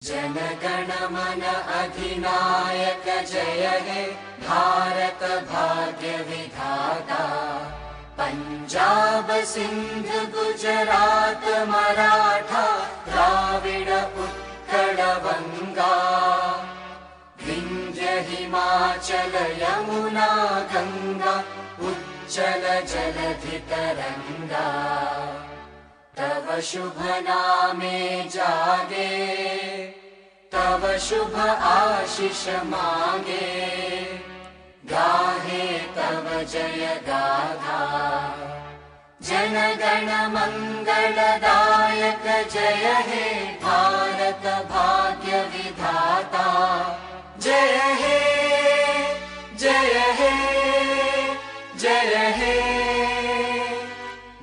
जनगण मन अधिनायक जय हे भारत भाग्य विधाता। पंजाब सिंध गुजरात मराठा द्राविड उत्कल बंगा। विंध्य हिमाचल यमुना गंगा उच्चल जलधि तरंगा। तव शुभ नामे जागे तव शुभ आशीष मांगे। गाहे तव जय गाथा जनगण मंगलदायक जय हे भारत भाग्य विधाता। जय हे जय हे जय हे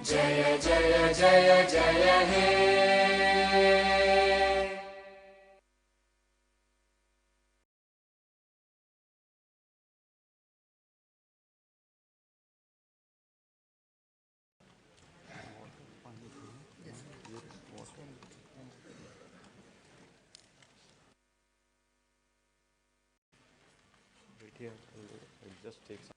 जय जय जय जय हे। Just take some.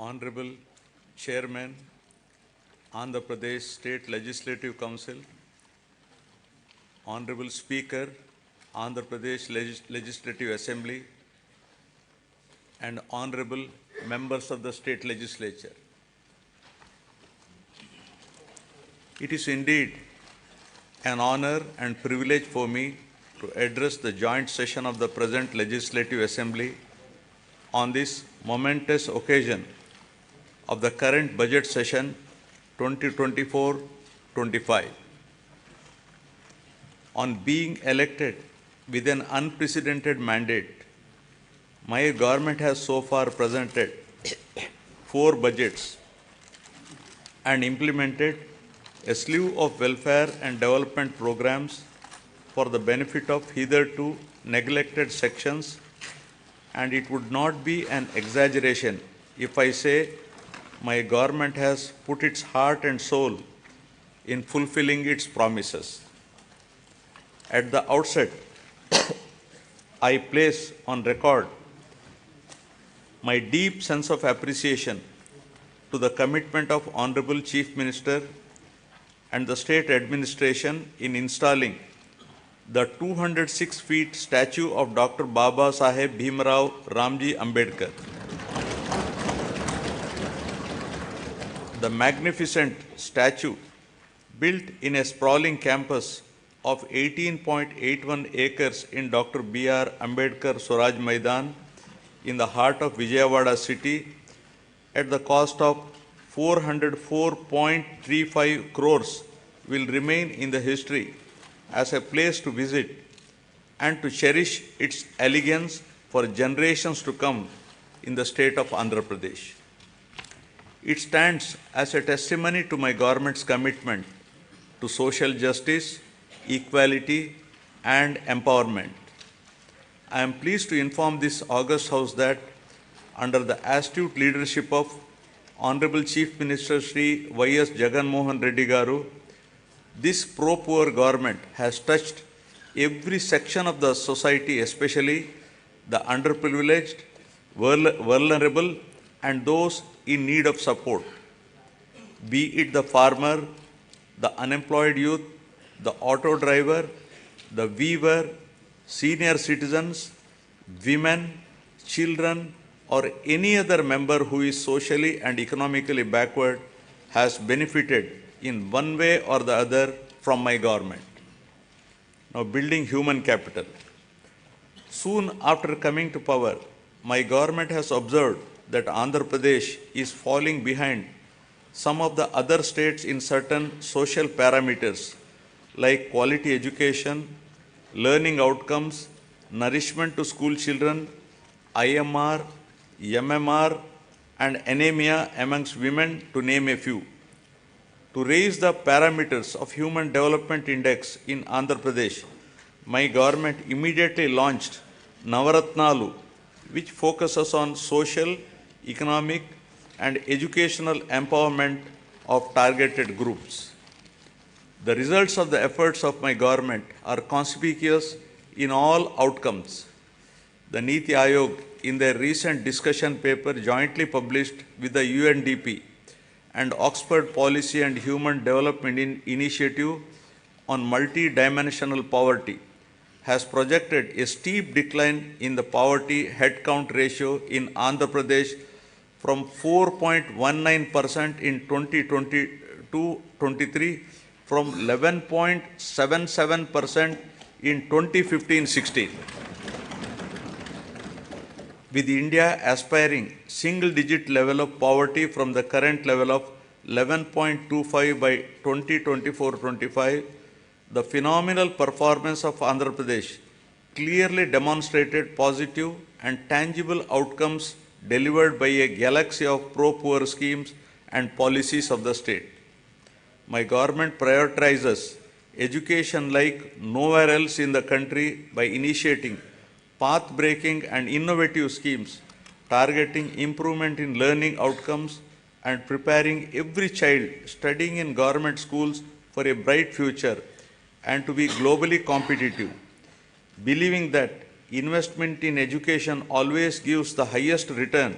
Honorable Chairman, Andhra Pradesh State Legislative Council, Honorable Speaker, Andhra Pradesh Legislative Assembly, and Honorable Members of the State Legislature. It is indeed an honor and privilege for me to address the joint session of the present Legislative Assembly on this momentous occasion of the current budget session 2024-25. On being elected with an unprecedented mandate, my government has so far presented 4 budgets and implemented a slew of welfare and development programs for the benefit of hitherto neglected sections, and it would not be an exaggeration if I say my government has put its heart and soul in fulfilling its promises. At the outset, I place on record my deep sense of appreciation to the commitment of Honorable Chief Minister and the State Administration in installing the 206 feet statue of Dr. Baba Saheb Bhimrao Ramji Ambedkar. The magnificent statue, built in a sprawling campus of 18.81 acres in Dr. B.R. Ambedkar Swaraj Maidan in the heart of Vijayawada city, at the cost of 404.35 crores, will remain in the history as a place to visit and to cherish its elegance for generations to come in the state of Andhra Pradesh. It stands as a testimony to my government's commitment to social justice, equality, and empowerment. I am pleased to inform this august House that under the astute leadership of Honorable Chief Minister Shri Y.S. Jagan Reddy Garu, this pro-poor government has touched every section of the society, especially the underprivileged, vulnerable, and those in need of support, be it the farmer, the unemployed youth, the auto driver, the weaver, senior citizens, women, children, or any other member who is socially and economically backward has benefited in one way or the other from my government. Now, building human capital. Soon after coming to power, my government has observed that Andhra Pradesh is falling behind some of the other states in certain social parameters like quality education, learning outcomes, nourishment to school children, IMR, MMR, and anemia amongst women, to name a few. To raise the parameters of Human Development Index in Andhra Pradesh, my government immediately launched Navaratnalu, which focuses on social, economic, and educational empowerment of targeted groups. The results of the efforts of my government are conspicuous in all outcomes. The Niti Aayog, in their recent discussion paper jointly published with the UNDP and Oxford Policy and Human Development Initiative on multi-dimensional poverty, has projected a steep decline in the poverty headcount ratio in Andhra Pradesh from 4.19% in 2022-23 from 11.77% in 2015-16. With India aspiring single-digit level of poverty from the current level of 11.25 by 2024-25, the phenomenal performance of Andhra Pradesh clearly demonstrated positive and tangible outcomes delivered by a galaxy of pro-poor schemes and policies of the state. My government prioritizes education like nowhere else in the country by initiating path-breaking and innovative schemes targeting improvement in learning outcomes and preparing every child studying in government schools for a bright future and to be globally competitive. Believing that investment in education always gives the highest return,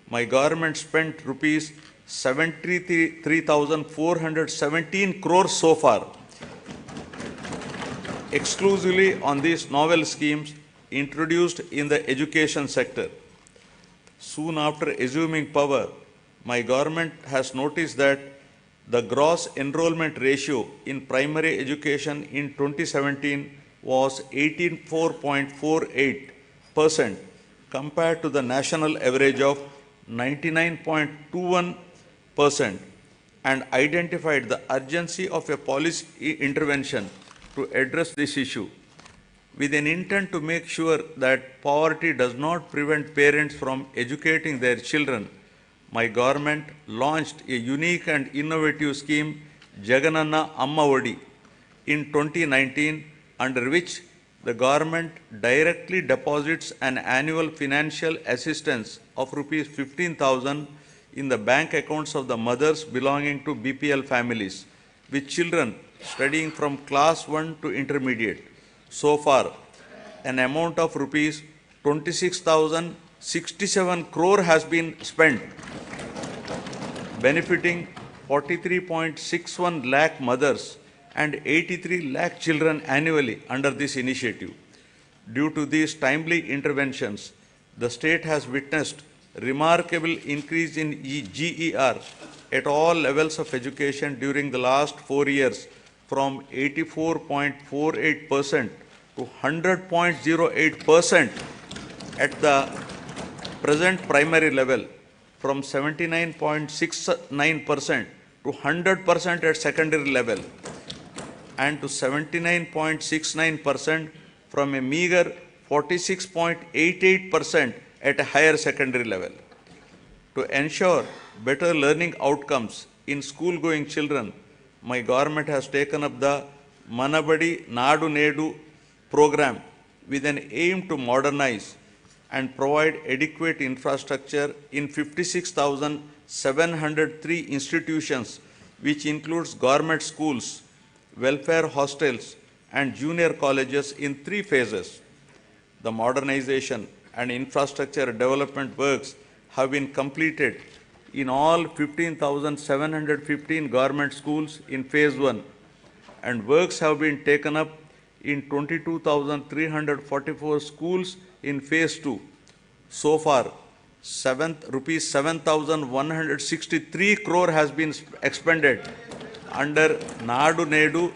my government spent rupees 73,417 crores so far exclusively on these novel schemes introduced in the education sector. Soon after assuming power, my government has noticed that the gross enrollment ratio in primary education in 2017 was 84.48% compared to the national average of 99.21% and identified the urgency of a policy intervention to address this issue. With an intent to make sure that poverty does not prevent parents from educating their children, my government launched a unique and innovative scheme, Jagan Amma Odi, in 2019, under which the government directly deposits an annual financial assistance of rupees 15,000 in the bank accounts of the mothers belonging to BPL families, with children studying from class 1 to intermediate. So far, an amount of rupees 26,067 crore has been spent, benefiting 43.61 lakh mothers and 83 lakh children annually under this initiative. Due to these timely interventions, the state has witnessed remarkable increase in GER at all levels of education during the last 4 years, from 84.48% to 100.08% at the present primary level, from 79.69% to 100% at secondary level, and to 79.69% from a meager 46.88% at a higher secondary level. To ensure better learning outcomes in school-going children, my government has taken up the Manabadi Nadu Nedu program with an aim to modernize and provide adequate infrastructure in 56,703 institutions, which includes government schools, welfare hostels, and junior colleges in 3 phases. The modernization and infrastructure development works have been completed in all 15,715 government schools in phase 1, and works have been taken up in 22,344 schools in phase 2. So far, rupees 7,163 crore has been expended under Nadu Nedu.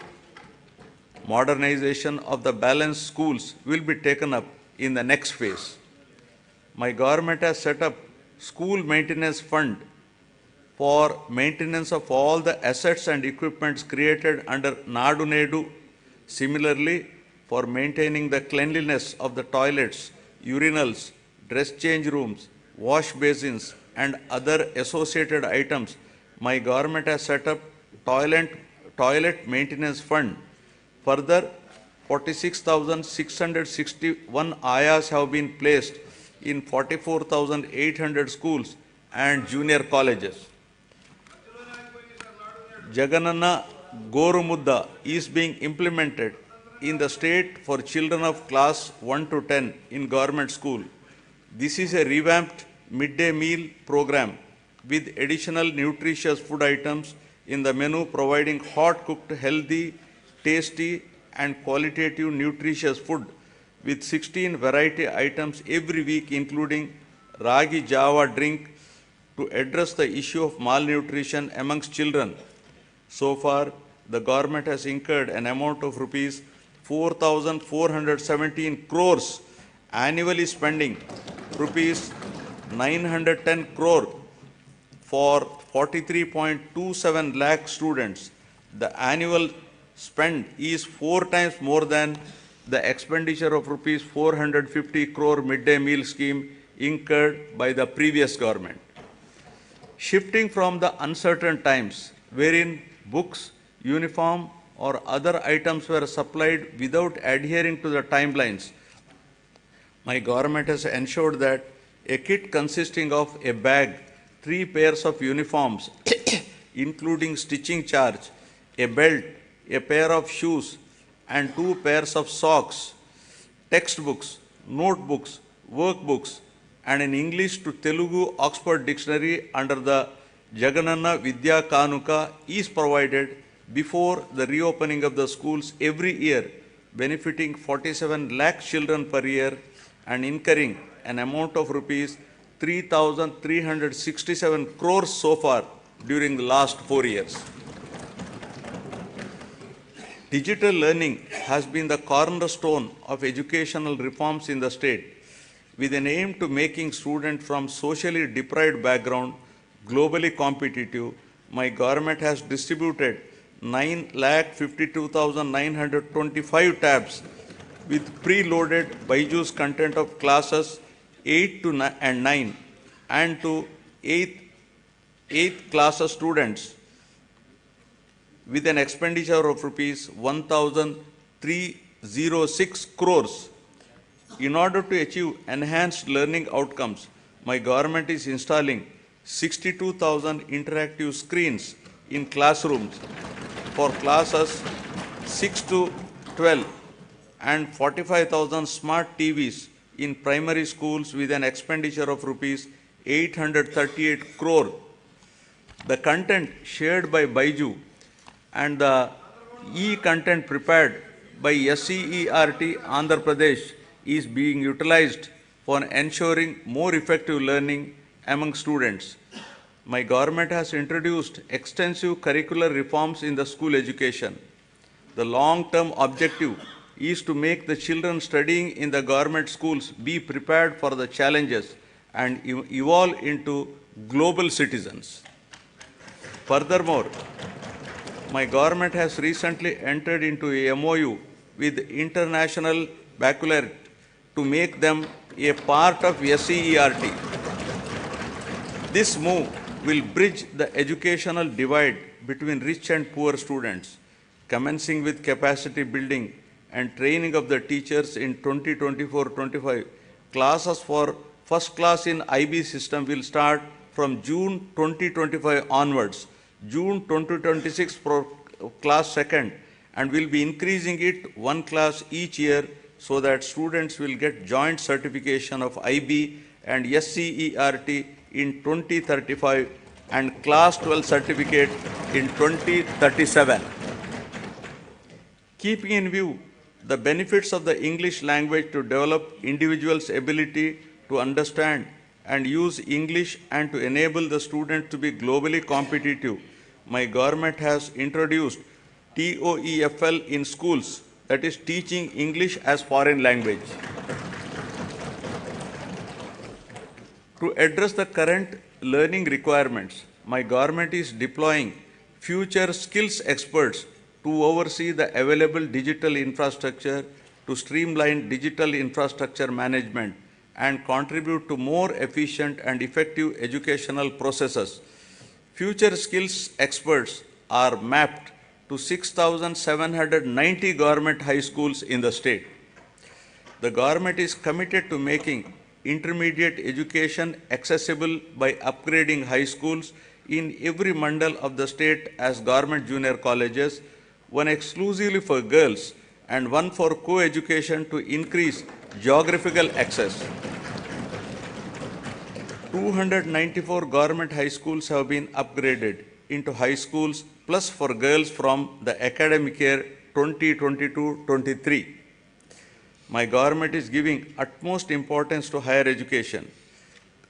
Modernization of the balanced schools will be taken up in the next phase. My government has set up school maintenance fund for maintenance of all the assets and equipments created under Nadu Nedu. Similarly, for maintaining the cleanliness of the toilets, urinals, dress change rooms, wash basins, and other associated items, my government has set up toilet maintenance fund. Further, 46,661 ayas have been placed in 44,800 schools and junior colleges. Jagananna Gorumudda is being implemented in the state for children of class 1 to 10 in government school. This is a revamped midday meal program with additional nutritious food items in the menu, providing hot cooked, healthy, tasty and qualitative nutritious food with 16 variety items every week, including Ragi Java drink to address the issue of malnutrition amongst children. So far, the government has incurred an amount of rupees 4,417 crores, annually spending rupees 910 crore for 43.27 lakh students. The annual spend is 4 times more than the expenditure of rupees 450 crore midday meal scheme incurred by the previous government. Shifting from the uncertain times wherein books, uniform or other items were supplied without adhering to the timelines, my government has ensured that a kit consisting of a bag, 3 pairs of uniforms, including stitching charge, a belt, a pair of shoes, and 2 pairs of socks, textbooks, notebooks, workbooks, and an English to Telugu Oxford Dictionary under the Jagananna Vidya Kanuka is provided before the reopening of the schools every year, benefiting 47 lakh children per year and incurring an amount of rupees 3,367 crores so far during the last 4 years. Digital learning has been the cornerstone of educational reforms in the state, with an aim to making students from socially deprived background globally competitive. My government has distributed 9,52,925 tabs with preloaded Byju's content of classes 8 to 9 and to 8th class students, with an expenditure of rupees 1,306 crores. In order to achieve enhanced learning outcomes, my government is installing 62,000 interactive screens in classrooms for classes 6 to 12 and 45,000 smart TVs in primary schools with an expenditure of rupees 838 crore. The content shared by Byju and the e-content prepared by YSRCP Andhra Pradesh is being utilized for ensuring more effective learning among students. My government has introduced extensive curricular reforms in the school education. The long-term objective is to make the children studying in the government schools be prepared for the challenges and evolve into global citizens. Furthermore, my government has recently entered into a MOU with International Baccalaureate to make them a part of YSRCP. This move will bridge the educational divide between rich and poor students, commencing with capacity building and training of the teachers in 2024-25. Classes for first class in IB system will start from June 2025 onwards, June 2026 for class second, and will be increasing it 1 class each year so that students will get joint certification of IB and YSRCP in 2035 and Class 12 certificate in 2037. Keeping in view the benefits of the English language to develop individuals' ability to understand and use English and to enable the student to be globally competitive, my government has introduced TOEFL in schools, that is teaching English as foreign language. To address the current learning requirements, my government is deploying future skills experts to oversee the available digital infrastructure, to streamline digital infrastructure management, and contribute to more efficient and effective educational processes. Future skills experts are mapped to 6,790 government high schools in the state. The government is committed to making intermediate education accessible by upgrading high schools in every mandal of the state as government junior colleges, one exclusively for girls and one for co-education to increase geographical access. 294 government high schools have been upgraded into high schools plus for girls from the academic year 2022-23. My government is giving utmost importance to higher education.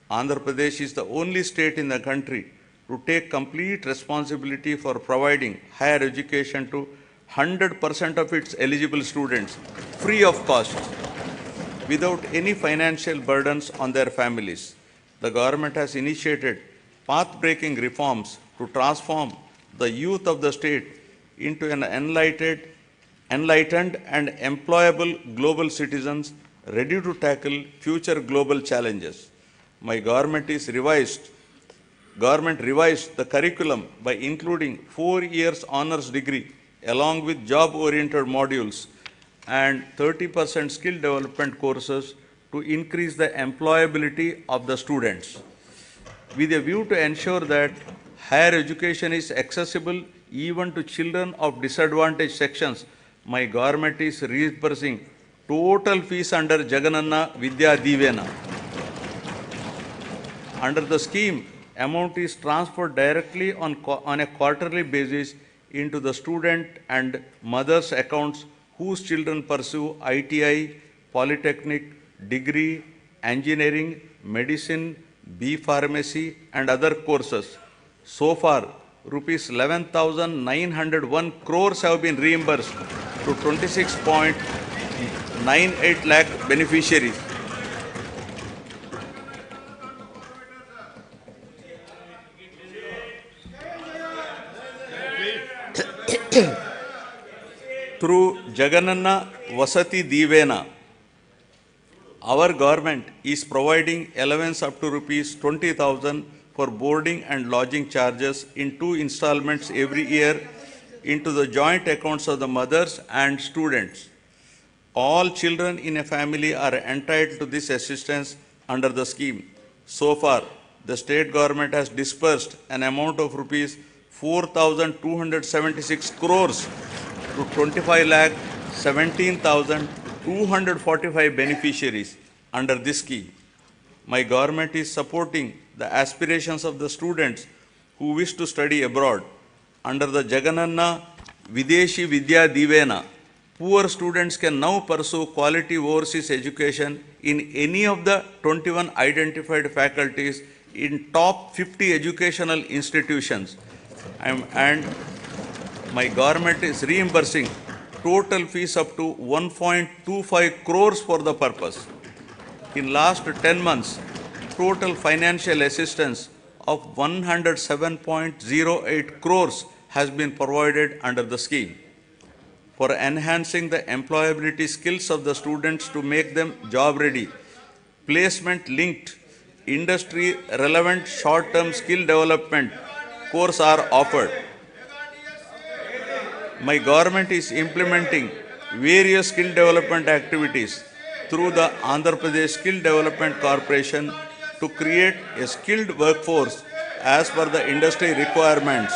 Andhra Pradesh is the only state in the country to take complete responsibility for providing higher education to 100% of its eligible students, free of cost, without any financial burdens on their families. The government has initiated path-breaking reforms to transform the youth of the state into an enlightened and employable global citizens ready to tackle future global challenges. My government revised the curriculum by including 4 years honors degree along with job-oriented modules and 30% skill development courses to increase the employability of the students. With a view to ensure that higher education is accessible even to children of disadvantaged sections, my government is reimbursing total fees under Jagan Vidya Divena. Under the scheme, amount is transferred directly on a quarterly basis into the student and mother's accounts whose children pursue ITI, polytechnic, degree, engineering, medicine, B pharmacy and other courses. So far, rupees 11,901 crores have been reimbursed to 26.98 lakh beneficiaries. Through Jagananna Vasati Divena, our government is providing allowance up to rupees 20,000 for boarding and lodging charges in 2 installments every year into the joint accounts of the mothers and students. All children in a family are entitled to this assistance under the scheme. So far, the state government has disbursed an amount of rupees 4,276 crores to 25,17,245 beneficiaries under this scheme. My government is supporting the aspirations of the students who wish to study abroad. Under the Jagananna Videshi Vidya Divena, poor students can now pursue quality overseas education in any of the 21 identified faculties in top 50 educational institutions. And my government is reimbursing total fees up to 1.25 crores for the purpose. In last 10 months, total financial assistance of 107.08 crores has been provided under the scheme. For enhancing the employability skills of the students to make them job ready, placement-linked, industry-relevant short-term skill development courses are offered. My government is implementing various skill development activities through the Andhra Pradesh Skill Development Corporation to create a skilled workforce as per the industry requirements.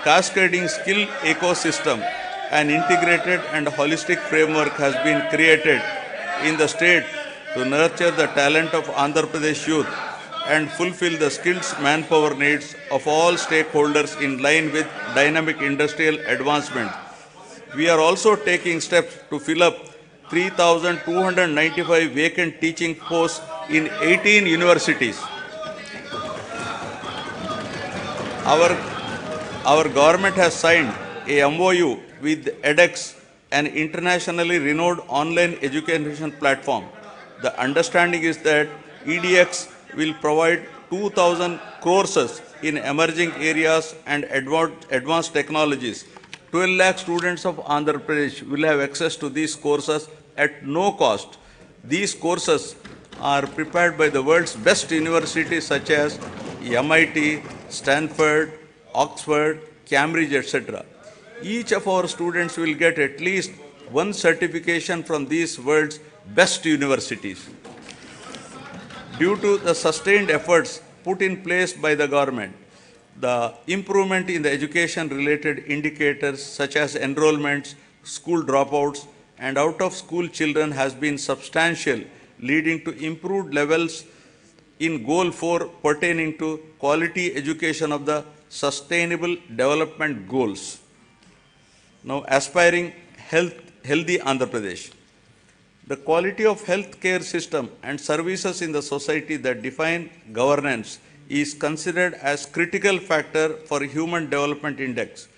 Cascading skill ecosystem, an integrated and holistic framework has been created in the state to nurture the talent of Andhra Pradesh youth and fulfill the skills manpower needs of all stakeholders in line with dynamic industrial advancement. We are also taking steps to fill up 3,295 vacant teaching posts in 18 universities. Our government has signed a MOU with edX, an internationally renowned online education platform. The understanding is that EDX will provide 2,000 courses in emerging areas and advanced technologies. 12 lakh students of Andhra Pradesh will have access to these courses at no cost. These courses are prepared by the world's best universities such as MIT, Stanford, Oxford, Cambridge, etc. Each of our students will get at least one certification from these world's best universities. Due to the sustained efforts put in place by the government, the improvement in the education-related indicators such as enrollments, school dropouts, and out-of-school children has been substantial, leading to improved levels in Goal 4 pertaining to quality education of the Sustainable Development Goals. Now, aspiring healthy Andhra Pradesh. The quality of healthcare system and services in the society that define governance is considered as critical factor for Human Development Index.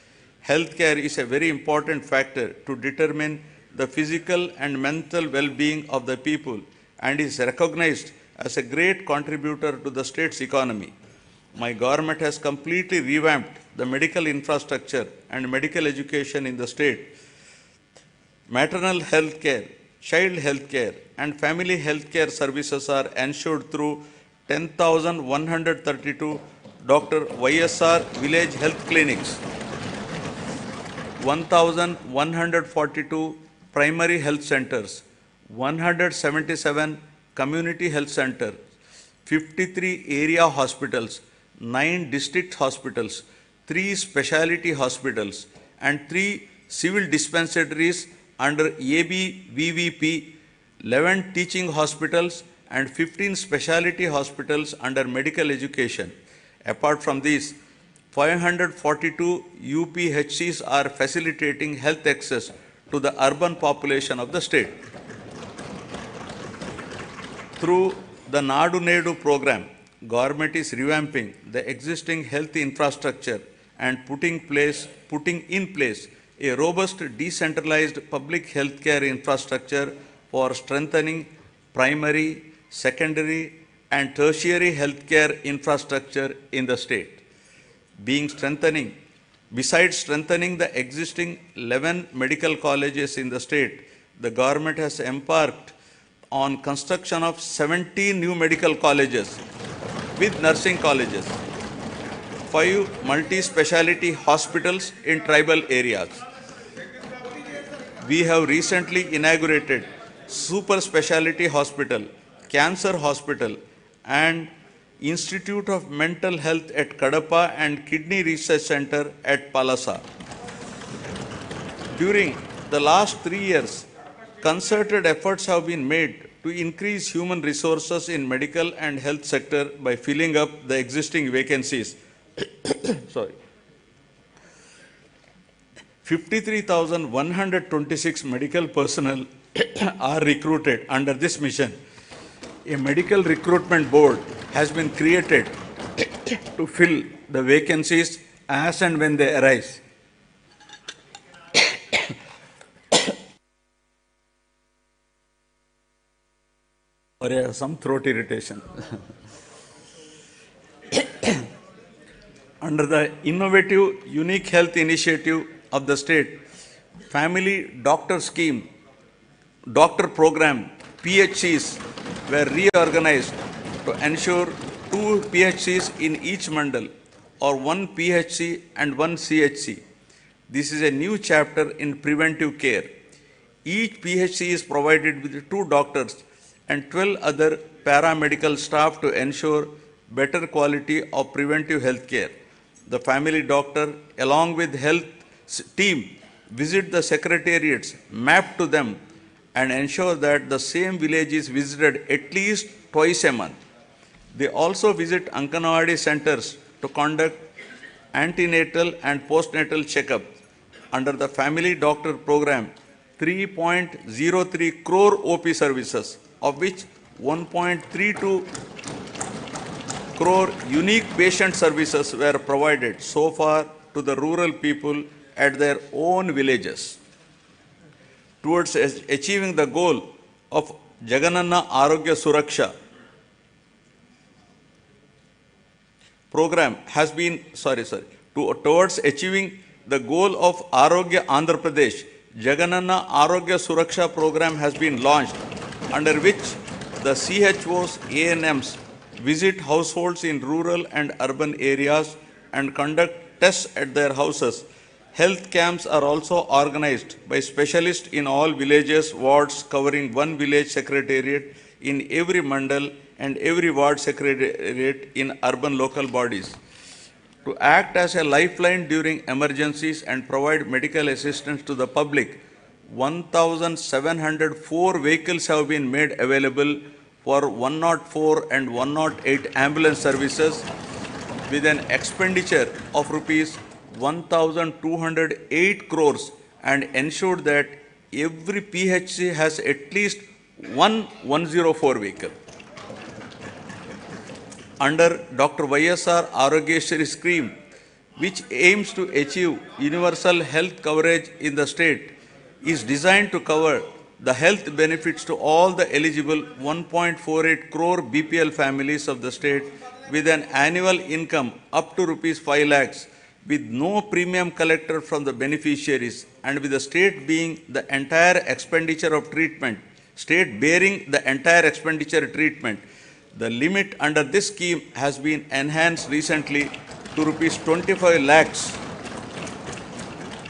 Healthcare is a very important factor to determine the physical and mental well-being of the people and is recognized as a great contributor to the state's economy. My government has completely revamped the medical infrastructure and medical education in the state. Maternal health care, child health care, and family health care services are ensured through 10,132 Dr. YSR village health clinics, 1,142 primary health centers, 177 community health centers, 53 area hospitals, 9 district hospitals, 3 specialty hospitals, and 3 civil dispensaries under ABVVP, 11 teaching hospitals, and 15 specialty hospitals under medical education. Apart from these, 542 UPHCs are facilitating health access to the urban population of the state. Through the Nadu Nedu program, government is revamping the existing health infrastructure and putting in place a robust decentralized public healthcare infrastructure for strengthening primary, secondary, and tertiary healthcare infrastructure in the state. Besides strengthening the existing 11 medical colleges in the state, the government has embarked on construction of 17 new medical colleges with nursing colleges, 5 multi-speciality hospitals in tribal areas. We have recently inaugurated super speciality hospital, cancer hospital, and Institute of Mental Health at Kadapa and Kidney Research Center at Palasa. During the last 3 years, concerted efforts have been made to increase human resources in medical and health sector by filling up the existing vacancies. 53,126 medical personnel are recruited under this mission. A medical recruitment board has been created to fill the vacancies as and when they arise. Or I have some throat irritation. Under the innovative Unique Health Initiative of the state, Family Doctor Scheme, Doctor Program, PHCs were reorganized to ensure 2 PHCs in each mandal or 1 PHC and 1 CHC. This is a new chapter in preventive care. Each PHC is provided with 2 doctors and 12 other paramedical staff to ensure better quality of preventive health care. The family doctor, along with health team, visit the secretariats mapped to them and ensure that the same village is visited at least twice a month. They also visit Anganwadi centers to conduct antenatal and postnatal checkup. Under the family doctor program, 3.03 crore OP services, of which 1.32 crore unique patient services were provided so far to the rural people at their own villages. Towards achieving the goal of Jagananna Arogya Suraksha program has been, towards achieving the goal of Arogya Andhra Pradesh, Jagananna Arogya Suraksha program has been launched, under which the CHOs, ANMs visit households in rural and urban areas and conduct tests at their houses. Health camps are also organized by specialists in all villages, wards, covering one village secretariat in every mandal and every ward secretariat in urban local bodies. To act as a lifeline during emergencies and provide medical assistance to the public, 1,704 vehicles have been made available for 104 and 108 ambulance services with an expenditure of rupees 1,208 crores and ensured that every PHC has at least one 104 vehicle. Under Dr. YSR Arogyashri scheme, which aims to achieve universal health coverage in the state, is designed to cover the health benefits to all the eligible 1.48 crore BPL families of the state with an annual income up to rupees 5 lakhs, with no premium collected from the beneficiaries, and with the state being the entire expenditure of treatment, state bearing the entire expenditure treatment. The limit under this scheme has been enhanced recently to rupees 25 lakhs.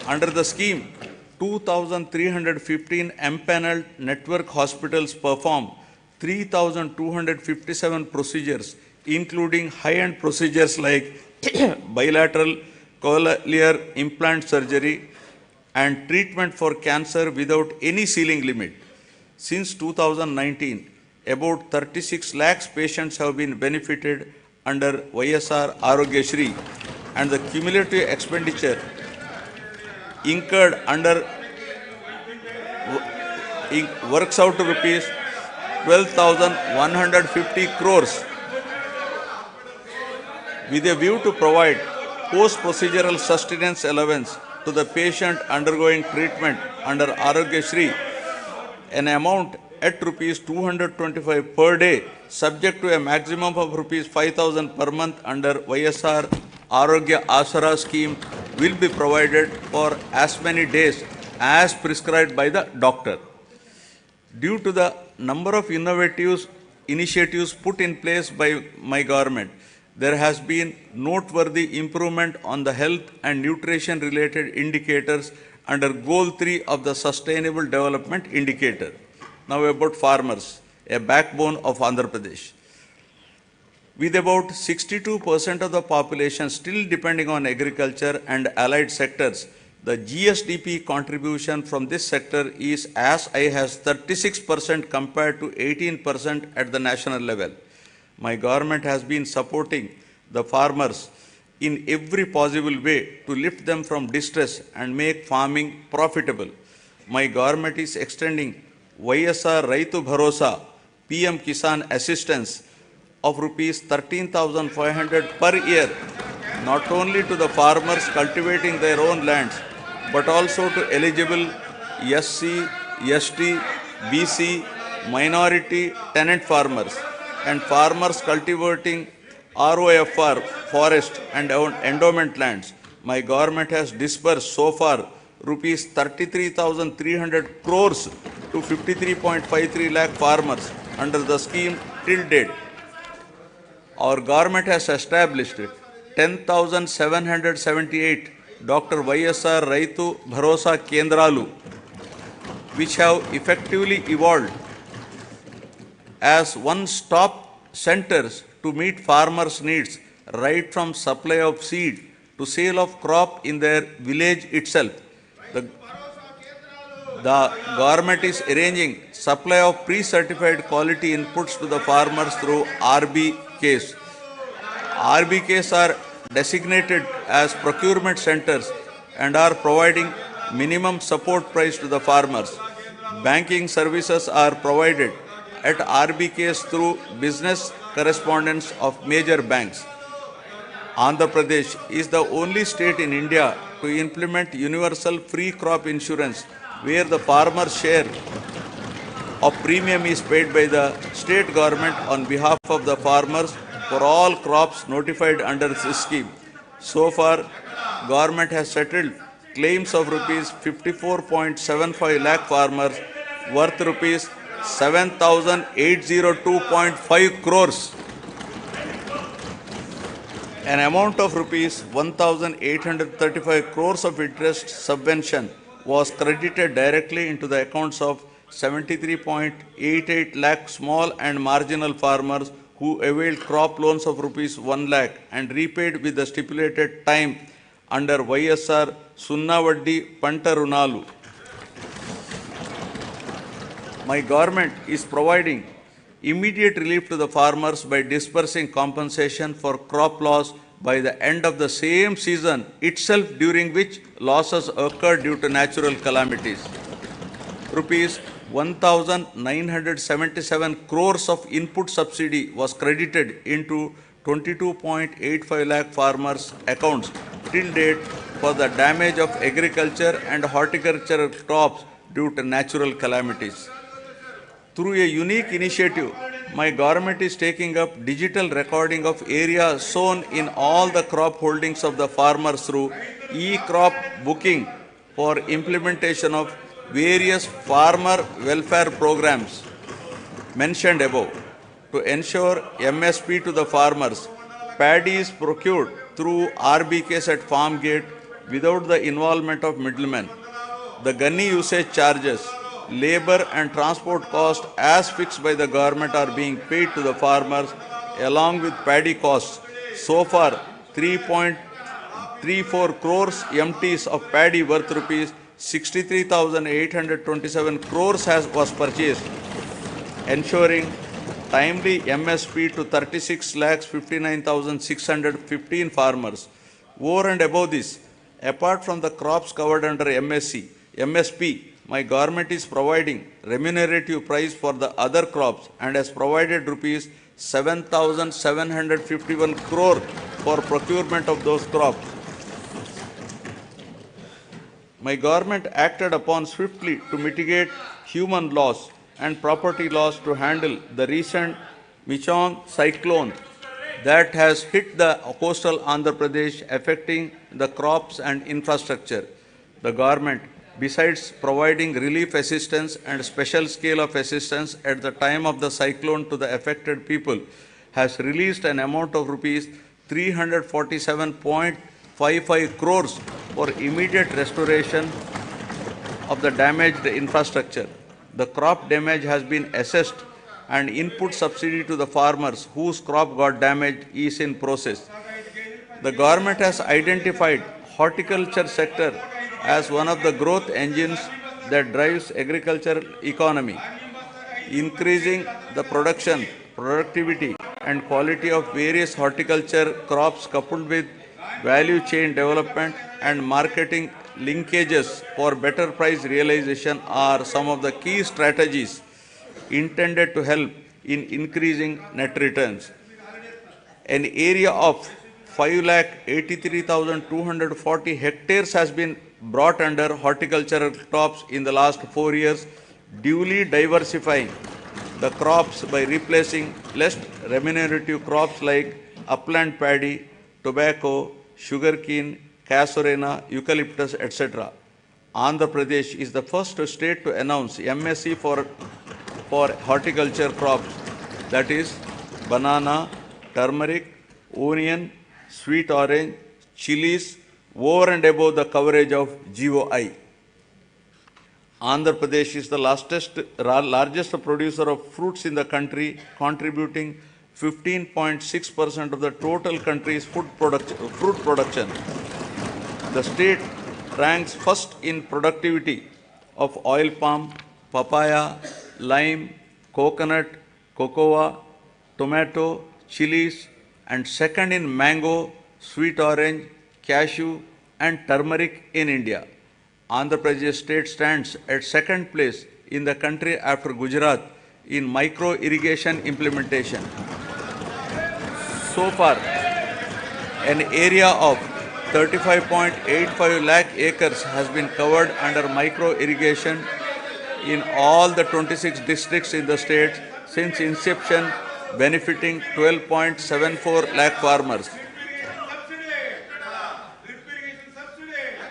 Under the scheme, 2,315 empaneled network hospitals perform 3,257 procedures, including high-end procedures like bilateral cochlear implant surgery and treatment for cancer without any ceiling limit. Since 2019, about 36 lakhs patients have been benefited under YSR Arogyashri, and the cumulative expenditure incurred under works out to rupees 12,150 crores, with a view to provide post-procedural sustenance allowance to the patient undergoing treatment under Arogyashri, an amount at rupees 225 per day, subject to a maximum of rupees 5,000 per month under YSR Arogya Asara scheme, will be provided for as many days as prescribed by the doctor. Due to the number of innovative initiatives put in place by my government, there has been noteworthy improvement on the health and nutrition related indicators under Goal 3 of the Sustainable Development Indicator. Now about farmers, a backbone of Andhra Pradesh. With about 62% of the population still depending on agriculture and allied sectors, the GSDP contribution from this sector is as high as 36% compared to 18% at the national level. My government has been supporting the farmers in every possible way to lift them from distress and make farming profitable. My government is extending YSR Raitu Bharosa PM Kisan assistance of rupees 13,500 per year, not only to the farmers cultivating their own lands, but also to eligible SC, ST, BC, minority tenant farmers and farmers cultivating ROFR, forest and endowment lands. My government has disbursed so far rupees 33,300 crores to 53.53 lakh farmers under the scheme till date. Our government has established 10,778 Dr. YSR Raitu Bharosa Kendralu, which have effectively evolved as one-stop centers to meet farmers' needs, right from supply of seed to sale of crop in their village itself. The government is arranging supply of pre-certified quality inputs to the farmers through RBKs. RBKs are designated as procurement centers and are providing minimum support price to the farmers. Banking services are provided at RBKs through business correspondents of major banks. Andhra Pradesh is the only state in India to implement universal free crop insurance, where the farmer's share of premium is paid by the state government on behalf of the farmers for all crops notified under this scheme. So far, government has settled claims of rupees 54.75 lakh farmers worth rupees 7,802.5 crores. An amount of rupees 1,835 crores of interest subvention was credited directly into the accounts of 73.88 lakh small and marginal farmers who availed crop loans of rupees 1 lakh and repaid with the stipulated time under YSR Sunnavaddi Panta Runalu. My government is providing immediate relief to the farmers by disbursing compensation for crop loss by the end of the same season itself, during which losses occurred due to natural calamities. Rupees 1,977 crores of input subsidy was credited into 22.85 lakh farmers' accounts till date for the damage of agriculture and horticultural crops due to natural calamities. Through a unique initiative, my government is taking up digital recording of area sown in all the crop holdings of the farmers through e-crop booking for implementation of various farmer welfare programs mentioned above. To ensure MSP to the farmers, paddy is procured through RBKs at farm gate without the involvement of middlemen. The gunny usage charges, labor and transport costs as fixed by the government are being paid to the farmers along with paddy costs. So far, 3.34 crores MTs of paddy worth rupees 63,827 crores was purchased, ensuring timely MSP to 36,59,615 farmers. Over and above this, apart from the crops covered under MSP, my government is providing remunerative price for the other crops and has provided rupees 7,751 crore for procurement of those crops. My government acted upon swiftly to mitigate human loss and property loss to handle the recent Michong cyclone that has hit the coastal Andhra Pradesh, affecting the crops and infrastructure. The government, besides providing relief assistance and special scale of assistance at the time of the cyclone to the affected people, has released an amount of rupees 347.55 crores for immediate restoration of the damaged infrastructure. The crop damage has been assessed and input subsidy to the farmers whose crop got damaged is in process. The government has identified horticulture sector as one of the growth engines that drives agricultural economy, increasing the production, productivity and quality of various horticulture crops coupled with value chain development and marketing linkages for better price realization are some of the key strategies intended to help in increasing net returns. An area of 5,83,240 hectares has been brought under horticultural crops in the last 4 years, duly diversifying the crops by replacing less remunerative crops like upland paddy, tobacco, sugarcane, casorena, eucalyptus, etc. Andhra Pradesh is the first state to announce MSc for horticulture crops, that is banana, turmeric, onion, sweet orange, chilies, over and above the coverage of GOI. Andhra Pradesh is the largest producer of fruits in the country, contributing 15.6% of the total country's fruit production. The state ranks first in productivity of oil palm, papaya, lime, coconut, cocoa, tomato, chilies, and second in mango, sweet orange, cashew, and turmeric in India. Andhra Pradesh state stands at second place in the country after Gujarat in micro irrigation implementation. So far, an area of 35.85 lakh acres has been covered under micro irrigation in all the 26 districts in the state since inception, benefiting 12.74 lakh farmers.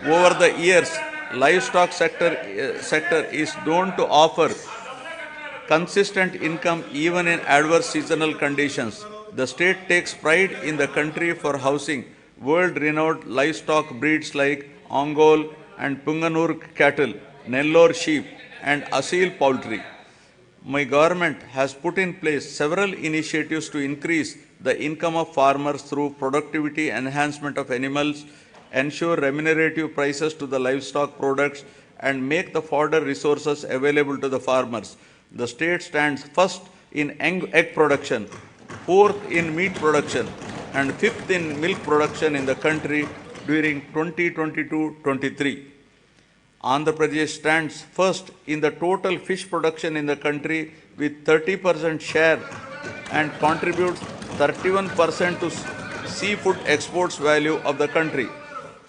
Over the years, livestock sector is known to offer consistent income even in adverse seasonal conditions. The state takes pride in the country for housing world-renowned livestock breeds like Ongole and Punganur cattle, Nellore sheep, and Asil poultry. My government has put in place several initiatives to increase the income of farmers through productivity enhancement of animals, ensure remunerative prices to the livestock products, and make the fodder resources available to the farmers. The state stands first in egg production, fourth in meat production, and fifth in milk production in the country during 2022-23. Andhra Pradesh stands first in the total fish production in the country with 30% share and contributes 31% to seafood exports value of the country.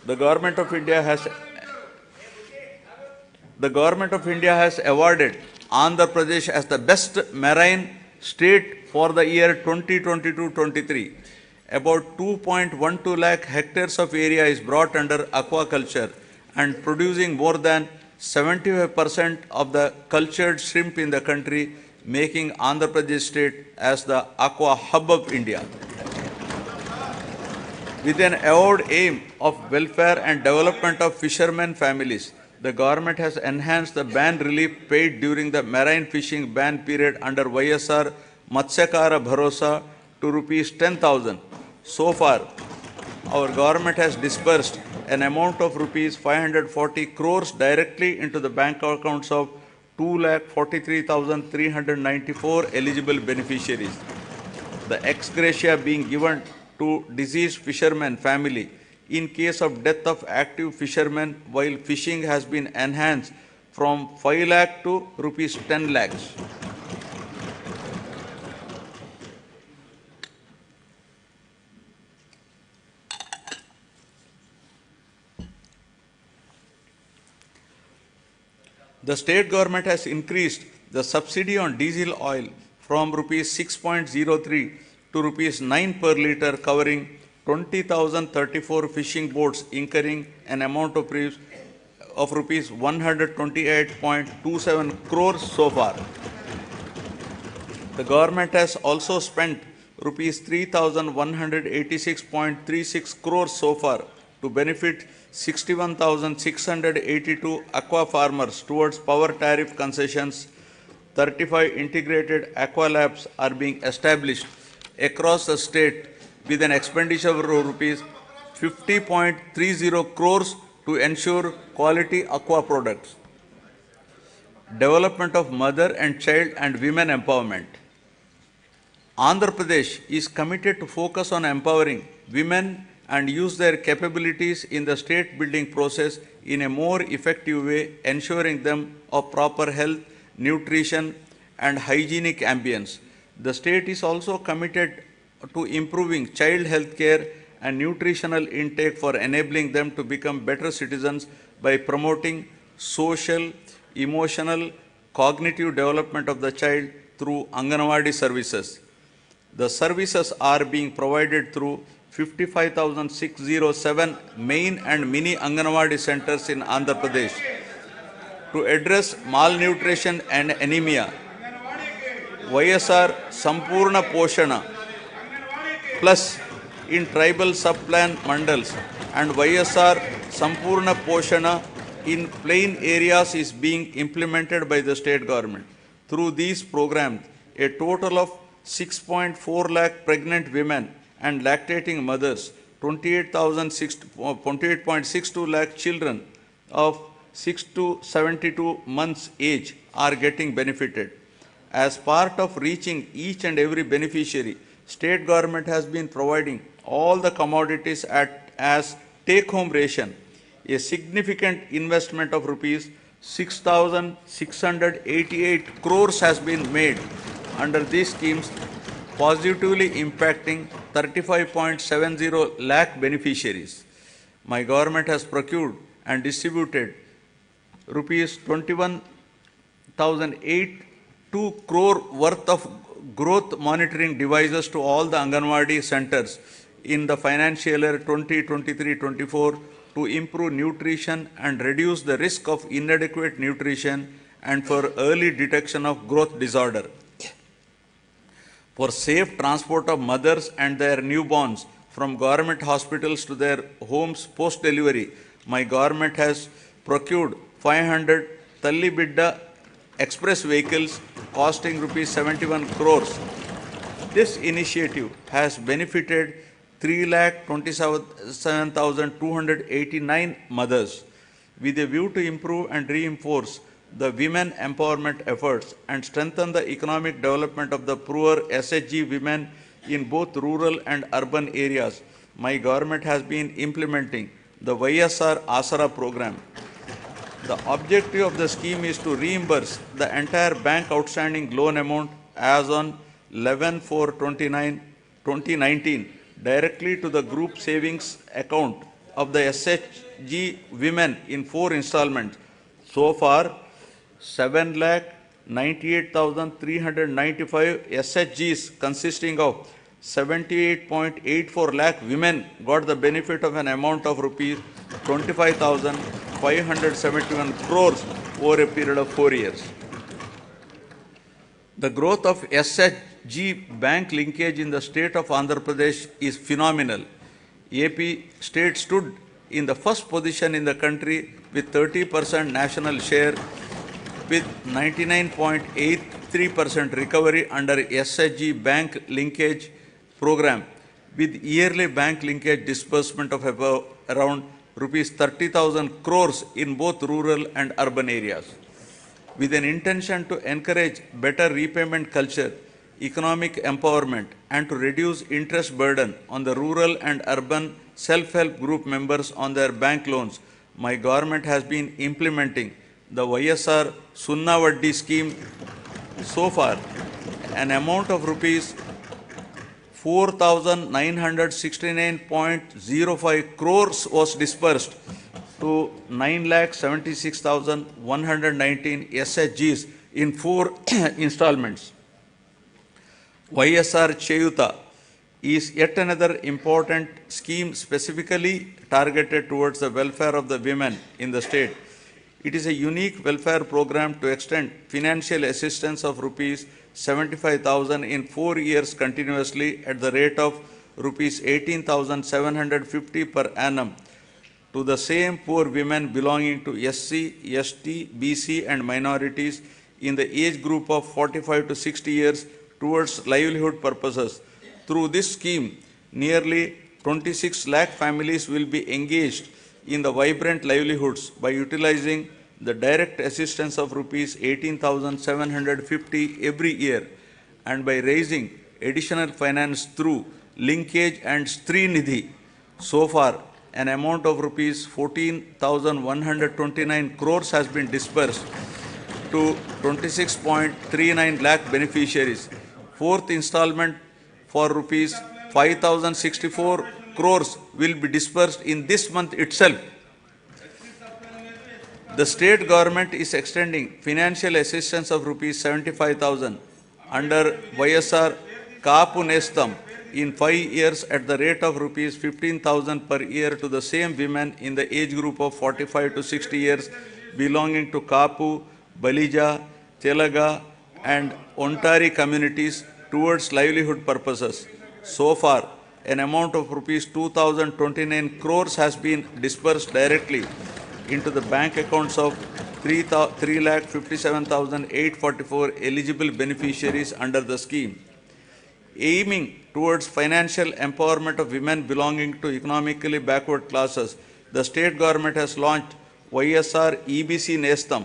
The Government of India has awarded Andhra Pradesh as the best marine state for the year 2022-23. About 2.12 lakh hectares of area is brought under aquaculture and producing more than 75% of the cultured shrimp in the country, making Andhra Pradesh state as the aqua hub of India. With an avowed aim of welfare and development of fishermen families, the government has enhanced the ban relief paid during the marine fishing ban period under YSR Matsyakara Bharosa to rupees 10,000. So far, our government has disbursed an amount of rupees 540 crores directly into the bank accounts of 2,43,394 eligible beneficiaries. The ex gratia being given to deceased fisherman family in case of death of active fishermen while fishing has been enhanced from 5 lakh to rupees 10 lakhs. The state government has increased the subsidy on diesel oil from rupees 6.03 to rupees 9 per litre, covering 20,034 fishing boats incurring an amount of rupees 128.27 crores so far. The government has also spent rupees 3,186.36 crores so far to benefit 61,682 aqua farmers towards power tariff concessions. 35 integrated aqua labs are being established across the state with an expenditure of rupees 50.30 crores to ensure quality aqua products. Development of mother and child and women empowerment. Andhra Pradesh is committed to focus on empowering women and use their capabilities in the state building process in a more effective way, ensuring them of proper health, nutrition, and hygienic ambience. The state is also committed to improving child health care and nutritional intake for enabling them to become better citizens by promoting social, emotional, cognitive development of the child through Anganwadi services. The services are being provided through 55,607 main and mini Anganwadi centers in Andhra Pradesh. To address malnutrition and anemia, YSR Sampurna Poshana Plus in tribal sub-plan mandals and YSR Sampurna Poshana in plain areas is being implemented by the state government. Through these programs, a total of 6.4 lakh pregnant women and lactating mothers, 28.62 lakh children of 6 to 72 months age are getting benefited. As part of reaching each and every beneficiary, state government has been providing all the commodities as take-home ration. A significant investment of rupees 6,688 crores has been made under these schemes, positively impacting 35.70 lakh beneficiaries. My government has procured and distributed rupees 21,082 crore worth of growth monitoring devices to all the Anganwadi centers in the financial year 2023-24 to improve nutrition and reduce the risk of inadequate nutrition and for early detection of growth disorder. For safe transport of mothers and their newborns from government hospitals to their homes post-delivery, my government has procured 500 Talli Bidda express vehicles costing rupees 71 crores. This initiative has benefited 3,27,289 mothers. With a view to improve and reinforce the women empowerment efforts and strengthen the economic development of the poor SHG women in both rural and urban areas, my government has been implementing the YSR Asara program. The objective of the scheme is to reimburse the entire bank outstanding loan amount as on 11/4/2019 directly to the group savings account of the SHG women in 4 installments. So far, 7,98,395 SHGs consisting of 78.84 lakh women got the benefit of an amount of rupees 25,571 crores over a period of 4 years. The growth of SHG bank linkage in the state of Andhra Pradesh is phenomenal. AP state stood in the first position in the country with 30% national share with 99.83% recovery under SHG bank linkage program with yearly bank linkage disbursement of about around rupees 30,000 crores in both rural and urban areas. With an intention to encourage better repayment culture, economic empowerment, and to reduce interest burden on the rural and urban self-help group members on their bank loans, my government has been implementing the YSR Sunna Vaddi scheme. So far, an amount of rupees 4,969.05 crores was disbursed to 9,76,119 SHGs in 4 installments. YSR Cheyuta is yet another important scheme specifically targeted towards the welfare of the women in the state. It is a unique welfare program to extend financial assistance of rupees 75,000 in 4 years continuously at the rate of rupees 18,750 per annum to the same poor women belonging to SC, ST, BC and minorities in the age group of 45 to 60 years towards livelihood purposes. Through this scheme, nearly 26 lakh families will be engaged in the vibrant livelihoods by utilizing the direct assistance of rupees 18,750 every year and by raising additional finance through linkage and Stree Nidhi. So far, an amount of rupees 14,129 crores has been disbursed to 26.39 lakh beneficiaries. 4th installment for rupees 5,064 crores will be disbursed in this month itself. The state government is extending financial assistance of rupees 75,000 under YSR Kaapu Nestam in 5 years at the rate of rupees 15,000 per year to the same women in the age group of 45 to 60 years belonging to Kaapu, Balija, Telaga and Ontari communities towards livelihood purposes. So far, an amount of rupees 2,029 crores has been disbursed directly into the bank accounts of 3,57,844 eligible beneficiaries under the scheme. Aiming towards financial empowerment of women belonging to economically backward classes, the state government has launched YSR EBC Nestam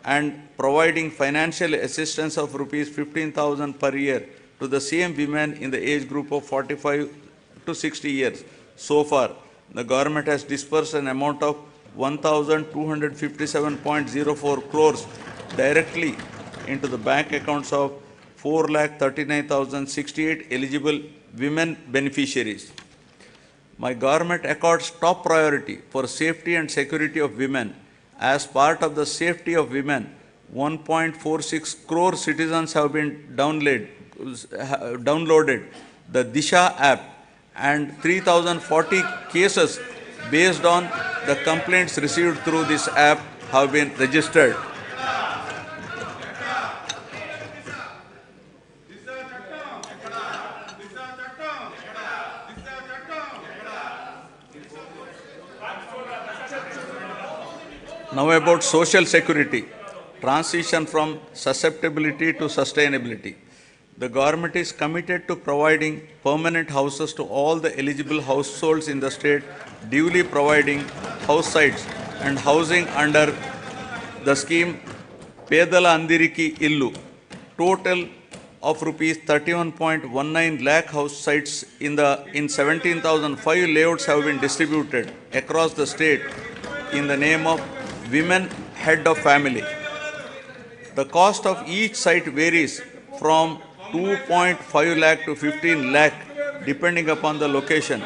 and providing financial assistance of rupees 15,000 per year to the same women in the age group of 45 to 60 years. So far, the government has disbursed an amount of 1,257.04 crores directly into the bank accounts of 4,39,068 eligible women beneficiaries. My government accords top priority for safety and security of women. As part of the safety of women, 1.46 crore citizens have been downloaded the Disha app, and 3,040 cases based on the complaints received through this app have been registered. Now about social security, transition from susceptibility to sustainability. The government is committed to providing permanent houses to all the eligible households in the state, duly providing house sites and housing under the scheme Pedala Andiriki Illu. Total of rupees 31.19 lakh house sites in 17,005 layouts have been distributed across the state in the name of Women Head of Family. The cost of each site varies from 2.5 lakh to 15 lakh depending upon the location.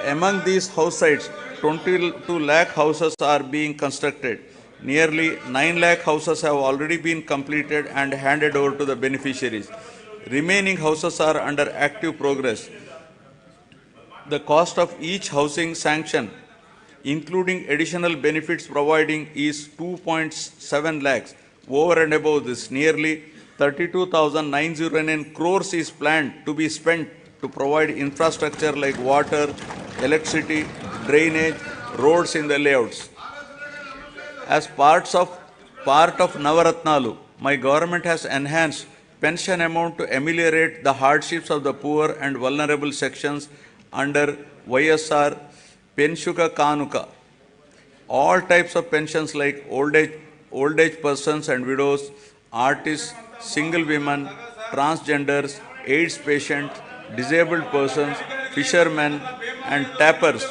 Among these house sites, 22 lakh houses are being constructed. Nearly 9 lakh houses have already been completed and handed over to the beneficiaries. Remaining houses are under active progress. The cost of each housing sanction, including additional benefits providing, is 2.7 lakhs. Over and above this, nearly 32,909 crores is planned to be spent to provide infrastructure like water, electricity, drainage, roads in the layouts. As part of Navaratnalu, my government has enhanced pension amount to ameliorate the hardships of the poor and vulnerable sections under YSR Penshuka Kanuka. All types of pensions like old age persons and widows, artists, single women, transgenders, AIDS patients, disabled persons, fishermen and tappers,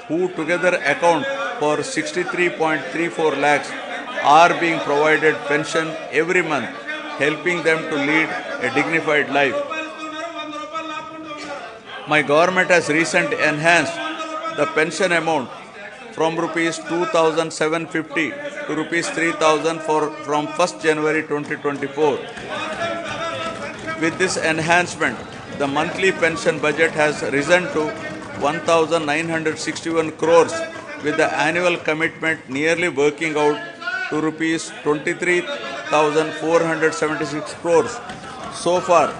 who together account for 63.34 lakhs, are being provided pension every month, helping them to lead a dignified life. My government has recently enhanced the pension amount from rupees 2,750 to rupees 3,000 from 1st January 2024. With this enhancement, the monthly pension budget has risen to 1,961 crores, with the annual commitment nearly working out to rupees 23,476 crores. So far,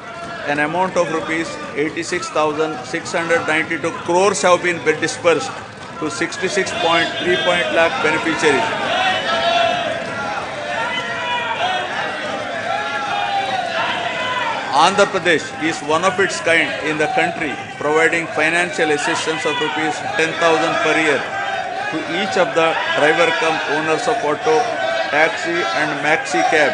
an amount of rupees 86,692 crores have been dispersed to 66.3 lakh beneficiaries. Andhra Pradesh is one of its kind in the country, providing financial assistance of rupees 10,000 per year to each of the driver cum owners of auto, taxi and maxi cab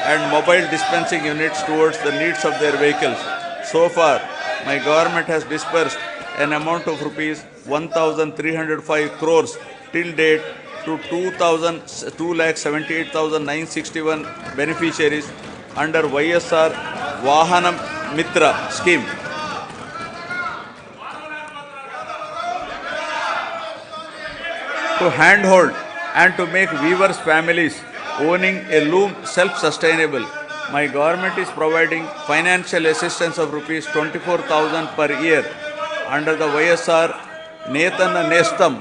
and mobile dispensing units towards the needs of their vehicles. So far, my government has disbursed an amount of rupees 1,305 crores till date to 2,78,961 beneficiaries under YSR Vahanam Mitra scheme. To handhold and to make weavers' families owning a loom self-sustainable, my government is providing financial assistance of rupees 24,000 per year under the YSR Netana Nestam.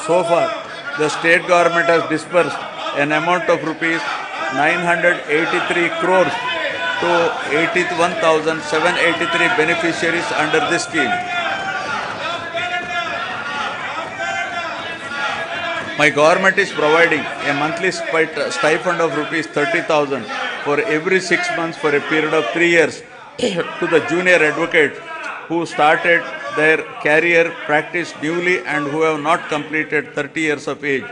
So far, the state government has disbursed an amount of rupees 983 crores to 81,783 beneficiaries under this scheme. My government is providing a monthly stipend of rupees 30,000 for every 6 months for a period of 3 years to the junior advocates who started their career, practice newly and who have not completed 30 years of age.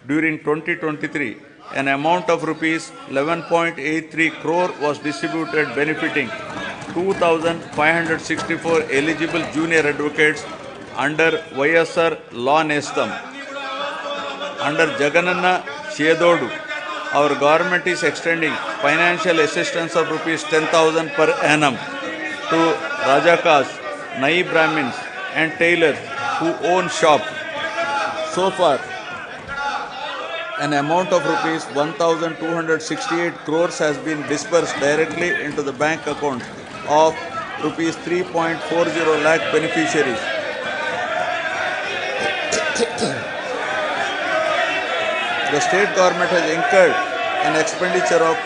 During 2023, an amount of rupees 11.83 crore was distributed benefiting 2,564 eligible junior advocates under YSR Law Nestam. Under Jagananna Chedodu, our government is extending financial assistance of rupees 10,000 per annum to Rajakas, Nai Brahmins and tailors who own shop. So far, an amount of rupees 1,268 crores has been disbursed directly into the bank account of rupees 3.40 lakh beneficiaries. The state government has incurred an expenditure of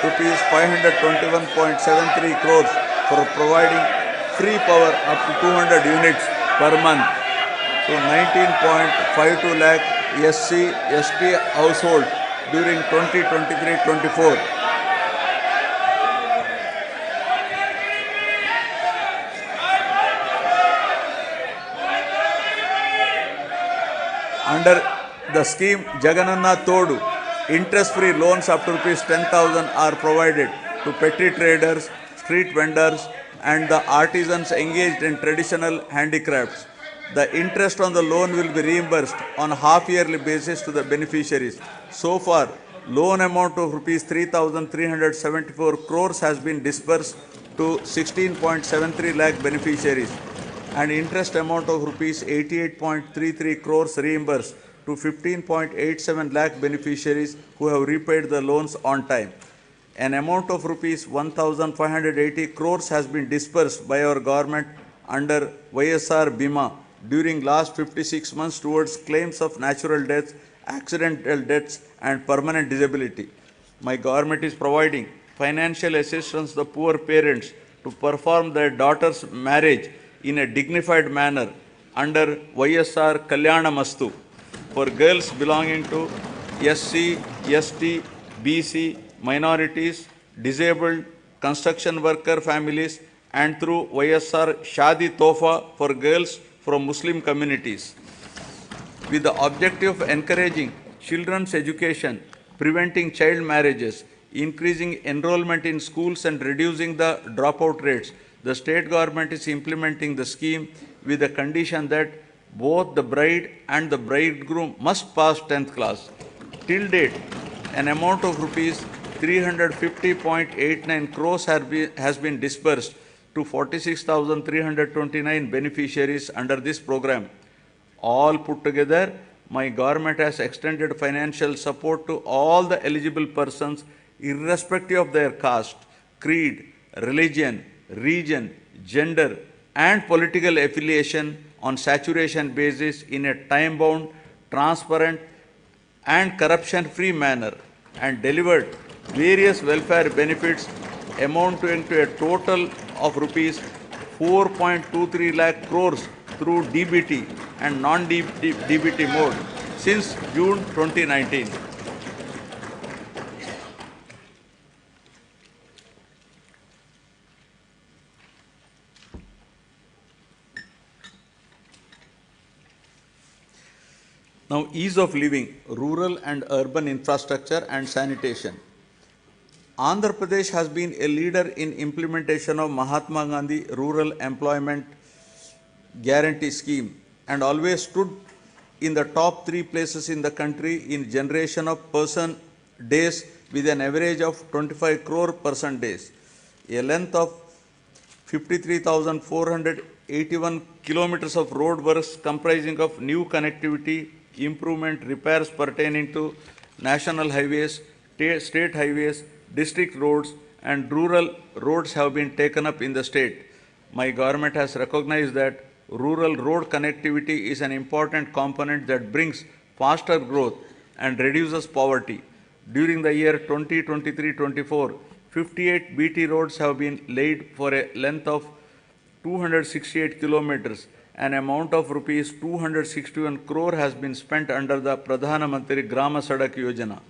rupees 521.73 crores for providing free power up to 200 units per month to 19.52 lakh SC/ST households during 2023-24. Under the scheme Jagananna Todu, interest-free loans up to rupees 10,000 are provided to petty traders, street vendors and the artisans engaged in traditional handicrafts. The interest on the loan will be reimbursed on a half-yearly basis to the beneficiaries. So far, loan amount of rupees 3,374 crores has been disbursed to 16.73 lakh beneficiaries and interest amount of rupees 88.33 crores reimbursed to 15.87 lakh beneficiaries who have repaid the loans on time. An amount of rupees 1,580 crores has been disbursed by our government under YSR Bima during last 56 months towards claims of natural deaths, accidental deaths and permanent disability. My government is providing financial assistance to the poor parents to perform their daughter's marriage in a dignified manner under YSR Kalyana Mastu for girls belonging to SC, ST, BC, minorities, disabled, construction worker families and through YSR Shadi Tofa for girls from Muslim communities. With the objective of encouraging children's education, preventing child marriages, increasing enrollment in schools and reducing the dropout rates, the state government is implementing the scheme with the condition that both the bride and the bridegroom must pass 10th class. Till date, an amount of rupees 350.89 crores has been disbursed to 46,329 beneficiaries under this program. All put together, my government has extended financial support to all the eligible persons irrespective of their caste, creed, religion, region, gender and political affiliation on saturation basis in a time-bound, transparent and corruption-free manner and delivered various welfare benefits amounting to a total of rupees 4.23 lakh crores through DBT and non-DBT mode since June 2019. Now, ease of living, rural and urban infrastructure and sanitation. Andhra Pradesh has been a leader in implementation of Mahatma Gandhi Rural Employment Guarantee Scheme and always stood in the top 3 places in the country in generation of person days with an average of 25 crore person days. A length of 53,481 kilometers of road works comprising of new connectivity, improvement, repairs pertaining to national highways, state highways, district roads and rural roads have been taken up in the state. My government has recognized that rural road connectivity is an important component that brings faster growth and reduces poverty. During the year 2023-24, 58 BT roads have been laid for a length of 268 kilometers. An amount of rupees 261 crore has been spent under the Pradhana Mantri Grama Sadak Yojana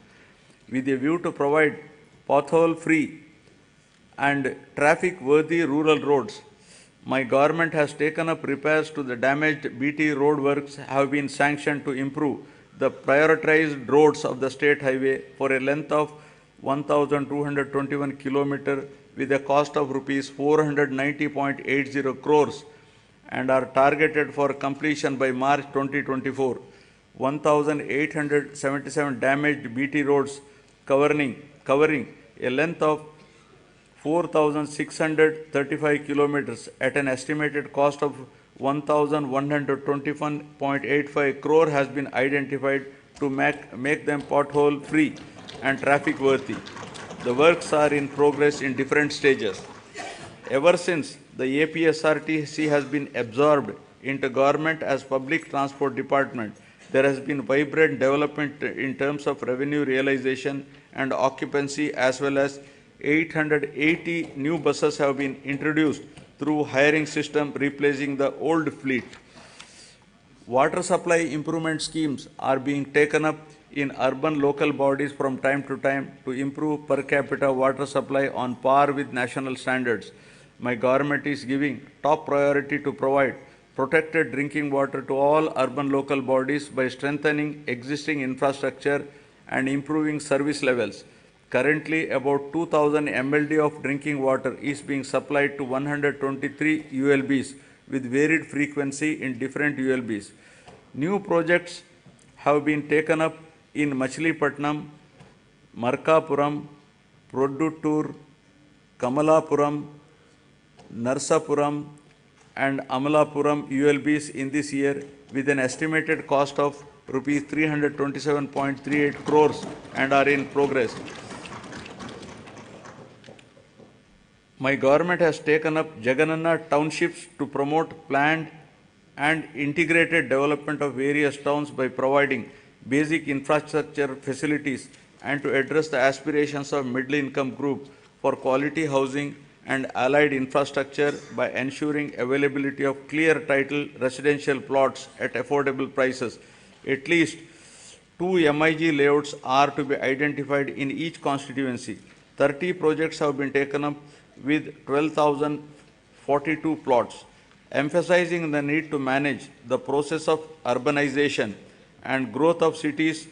with a view to provide pothole-free and traffic-worthy rural roads. My government has taken up repairs to the damaged BT road works have been sanctioned to improve the prioritized roads of the state highway for a length of 1,221 km with a cost of rupees 490.80 crores and are targeted for completion by March 2024. 1,877 damaged BT roads covering a length of 4,635 kilometers at an estimated cost of 1,121.85 crore has been identified to make them pothole free and traffic worthy. The works are in progress in different stages. Ever since the APSRTC has been absorbed into government as public transport department, there has been vibrant development in terms of revenue realization and occupancy, as well as 880 new buses have been introduced through hiring system replacing the old fleet. Water supply improvement schemes are being taken up in urban local bodies from time to time to improve per capita water supply on par with national standards. My government is giving top priority to provide protected drinking water to all urban local bodies by strengthening existing infrastructure and improving service levels. Currently, about 2,000 MLD of drinking water is being supplied to 123 ULBs with varied frequency in different ULBs. New projects have been taken up in Machilipatnam, Markapuram, Produttur, Kamalapuram, Narsapuram, and Amalapuram ULBs in this year with an estimated cost of rupees 327.38 crores and are in progress. My government has taken up Jagananna townships to promote planned and integrated development of various towns by providing basic infrastructure facilities and to address the aspirations of middle income group for quality housing and allied infrastructure by ensuring availability of clear title residential plots at affordable prices. At least 2 MIG layouts are to be identified in each constituency. 30 projects have been taken up with 12,042 plots, emphasizing the need to manage the process of urbanization and growth of cities.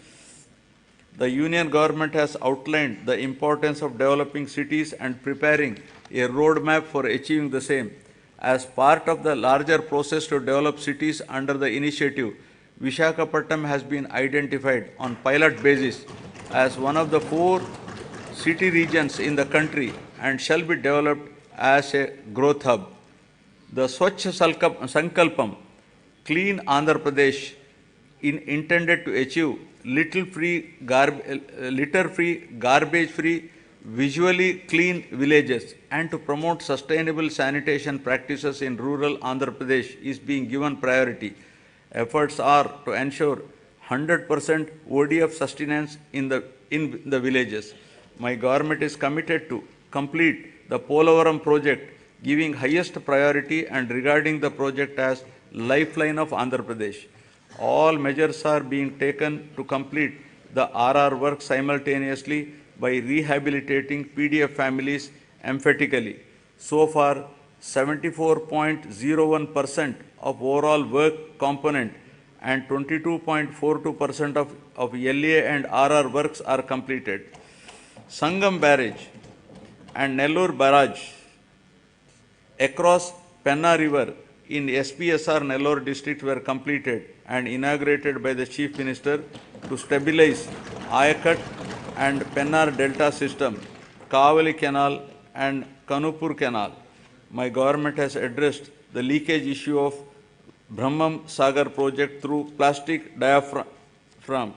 The Union government has outlined the importance of developing cities and preparing a roadmap for achieving the same. As part of the larger process to develop cities under the initiative, Visakhapatnam has been identified on pilot basis as one of the 4 city regions in the country and shall be developed as a growth hub. The Swachh Sankalpam, Clean Andhra Pradesh, intended to achieve litter-free, garbage-free, visually clean villages and to promote sustainable sanitation practices in rural Andhra Pradesh is being given priority. Efforts are to ensure 100% ODF sustenance in the villages. My government is committed to complete the Polavaram project, giving highest priority and regarding the project as lifeline of Andhra Pradesh. All measures are being taken to complete the RR work simultaneously by rehabilitating PDF families emphatically. So far, 74.01% of overall work component and 22.42% of LA and RR works are completed. Sangam Barrage and Nellore Barrage across Penna River in SPSR Nellore district were completed and inaugurated by the Chief Minister to stabilize Ayakat and Pennar Delta system, Kavali Canal and Kanupur Canal. My government has addressed the leakage issue of Brahmam Sagar project through plastic diaphragm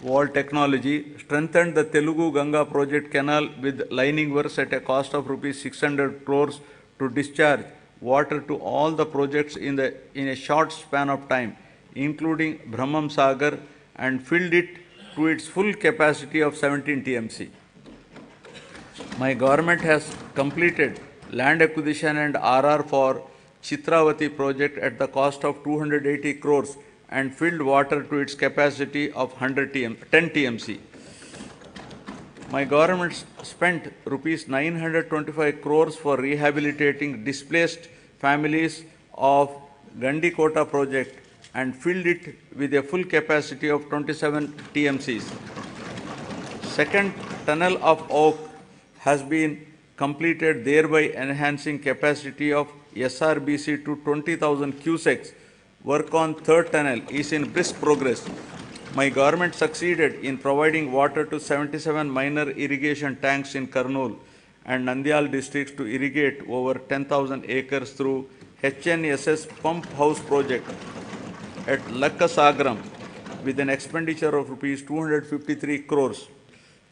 wall technology, strengthened the Telugu Ganga project canal with lining works at a cost of rupees 600 crores to discharge water to all the projects in a short span of time, including Brahmam Sagar, and filled it to its full capacity of 17 TMC. My government has completed land acquisition and RR for Chitravati project at the cost of 280 crores and filled water to its capacity of 10 TMC. My government spent rupees 925 crores for rehabilitating displaced families of Gandikota project and filled it with a full capacity of 27 TMCs. Second tunnel of Oak has been completed, thereby enhancing capacity of SRBC to 20,000 cusecs. Work on third tunnel is in brisk progress. My government succeeded in providing water to 77 minor irrigation tanks in Kurnool and Nandyal districts to irrigate over 10,000 acres through HNSS pump house project at Lakkasagaram with an expenditure of rupees 253 crores.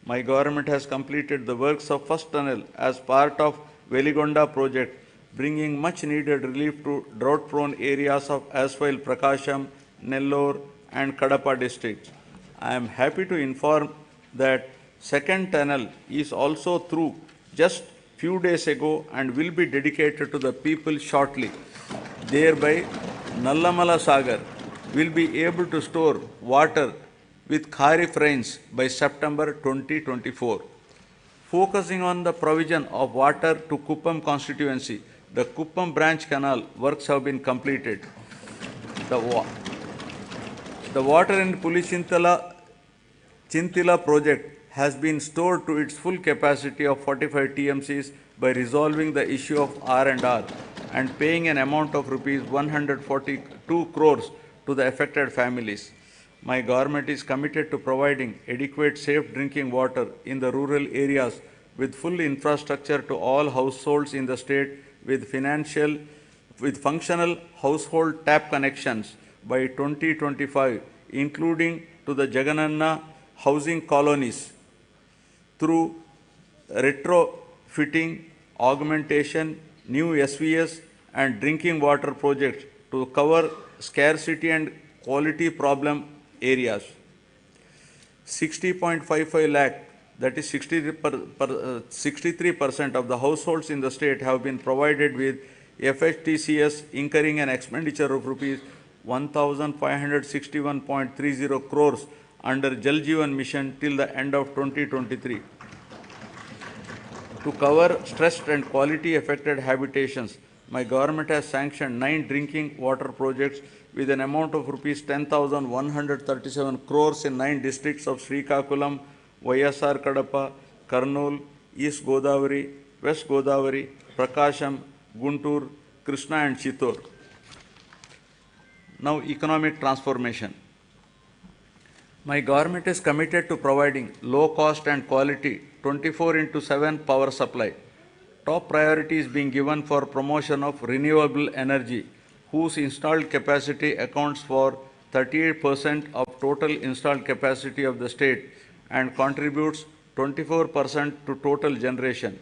My government has completed the works of first tunnel as part of Veligonda project, bringing much needed relief to drought-prone areas of as well Prakasham, Nellore and Kadapa districts. I am happy to inform that second tunnel is also through just few days ago and will be dedicated to the people shortly. Thereby, Nallamala Sagar will be able to store water with Kharif rains by September 2024. Focusing on the provision of water to Kuppam constituency, the Kuppam branch canal works have been completed. The water in Chintila project has been stored to its full capacity of 45 TMCs by resolving the issue of R&R and paying an amount of rupees 142 crores to the affected families. My government is committed to providing adequate safe drinking water in the rural areas with full infrastructure to all households in the state with functional household tap connections by 2025, including to the Jagananna housing colonies through retrofitting, augmentation, new SVS and drinking water projects to cover scarcity and quality problem areas. 60.55 lakh, that is 63% of the households in the state have been provided with FHTCS, incurring an expenditure of rupees 1,561.30 crores under Jal Jeevan Mission till the end of 2023. To cover stressed and quality affected habitations, my government has sanctioned 9 drinking water projects with an amount of rupees 10,137 crores in 9 districts of Srikakulam, YSR Kadapa, Kurnool, East Godavari, West Godavari, Prakasham, Guntur, Krishna and Chittor. Now, economic transformation. My government is committed to providing low cost and quality 24/7 power supply. Top priority is being given for promotion of renewable energy, whose installed capacity accounts for 38% of total installed capacity of the state and contributes 24% to total generation.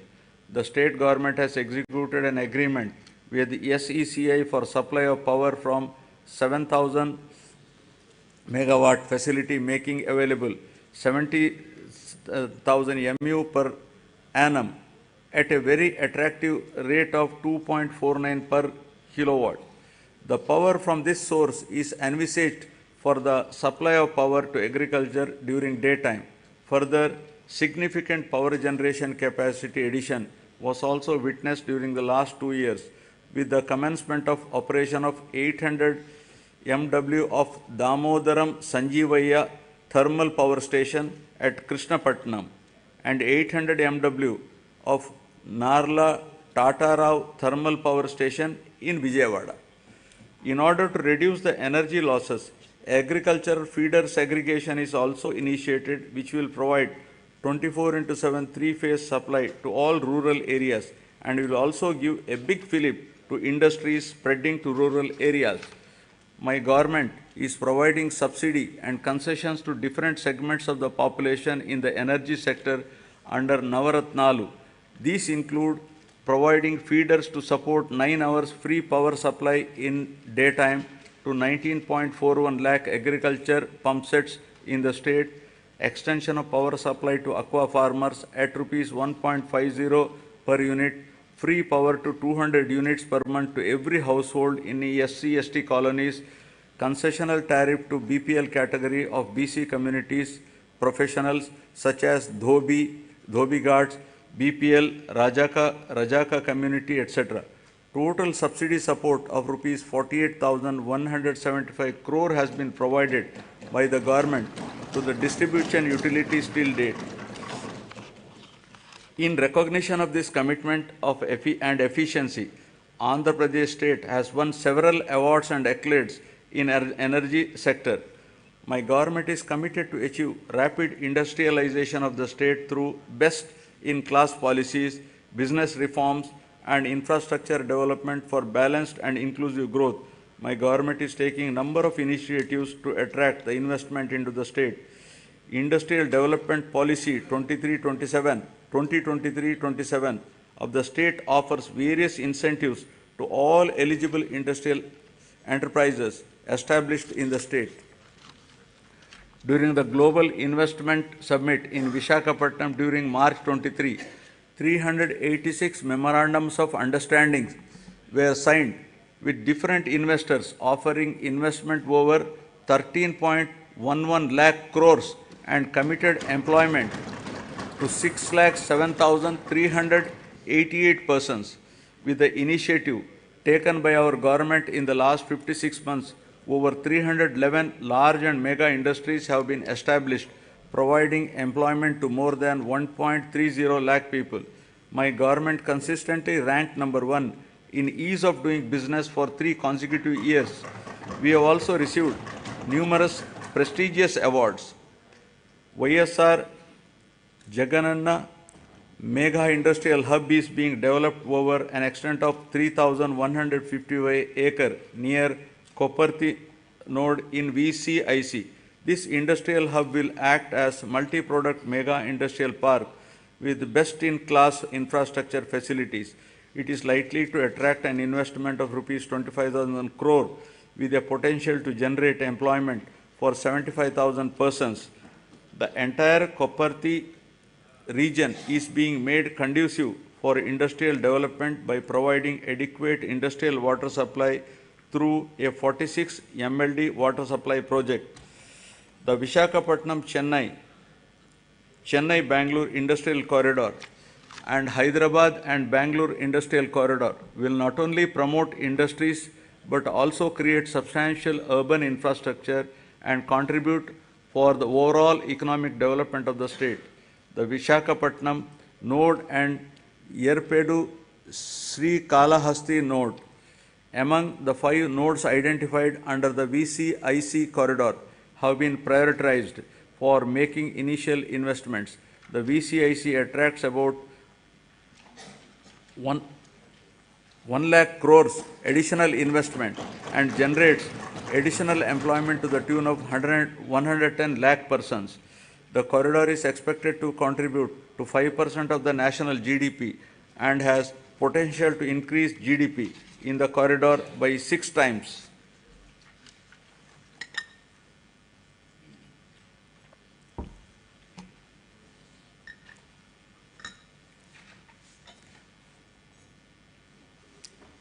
The state government has executed an agreement with the SECI for supply of power from 7,000 megawatt facility, making available 70,000 MU per annum at a very attractive rate of 2.49 per kilowatt. The power from this source is envisaged for the supply of power to agriculture during daytime. Further, significant power generation capacity addition was also witnessed during the last 2 years with the commencement of operation of 800 MW of Damodaram Sanjeevaya thermal power station at Krishnapatnam and 800 MW of Narla Tatarao thermal power station in Vijayawada. In order to reduce the energy losses, agricultural feeder segregation is also initiated, which will provide 24/7 three-phase supply to all rural areas and will also give a big fillip to industries spreading to rural areas. My government is providing subsidy and concessions to different segments of the population in the energy sector under Navaratnalu. These include providing feeders to support 9 hours free power supply in daytime to 19.41 lakh agriculture pump sets in the state, extension of power supply to aqua farmers at rupees 1.50 per unit, free power to 200 units per month to every household in SC/ST colonies, concessional tariff to BPL category of BC communities, professionals such as dhobi, Dhobi Ghats, BPL, Rajaka community, etc. Total subsidy support of rupees 48,175 crore has been provided by the government to the distribution utilities till date. In recognition of this commitment of and efficiency, Andhra Pradesh state has won several awards and accolades in energy sector. My government is committed to achieve rapid industrialization of the state through best-in-class policies, business reforms, and infrastructure development for balanced and inclusive growth. My government is taking a number of initiatives to attract the investment into the state. Industrial Development Policy 2023-27 of the state offers various incentives to all eligible industrial enterprises established in the state. During the Global Investment Summit in Visakhapatnam during March 23, 386 memorandums of understanding were signed with different investors offering investment over 13.11 lakh crores and committed employment to 6,07,388 persons. With the initiative taken by our government in the last 56 months, over 311 large and mega industries have been established, providing employment to more than 1.30 lakh people. My government consistently ranked number 1 in ease of doing business for 3 consecutive years. We have also received numerous prestigious awards. YSR Jagan Mega Industrial Hub is being developed over an extent of 3,155 acres near Koparthi node in VCIC. This industrial hub will act as multi-product mega industrial park with best-in-class infrastructure facilities. It is likely to attract an investment of rupees 25,000 crore with a potential to generate employment for 75,000 persons. The entire Koparthi region is being made conducive for industrial development by providing adequate industrial water supply through a 46 MLD water supply project. The Chennai-Bangalore Industrial Corridor and Hyderabad and Bangalore Industrial Corridor will not only promote industries but also create substantial urban infrastructure and contribute for the overall economic development of the state. The Visakhapatnam node and Yerpedu Sri Kalahasti node, among the 5 nodes identified under the VCIC corridor, have been prioritized for making initial investments. The VCIC attracts about 1 lakh crores additional investment and generates additional employment to the tune of 110 lakh persons. The corridor is expected to contribute to 5% of the national GDP and has potential to increase GDP in the corridor by 6 times.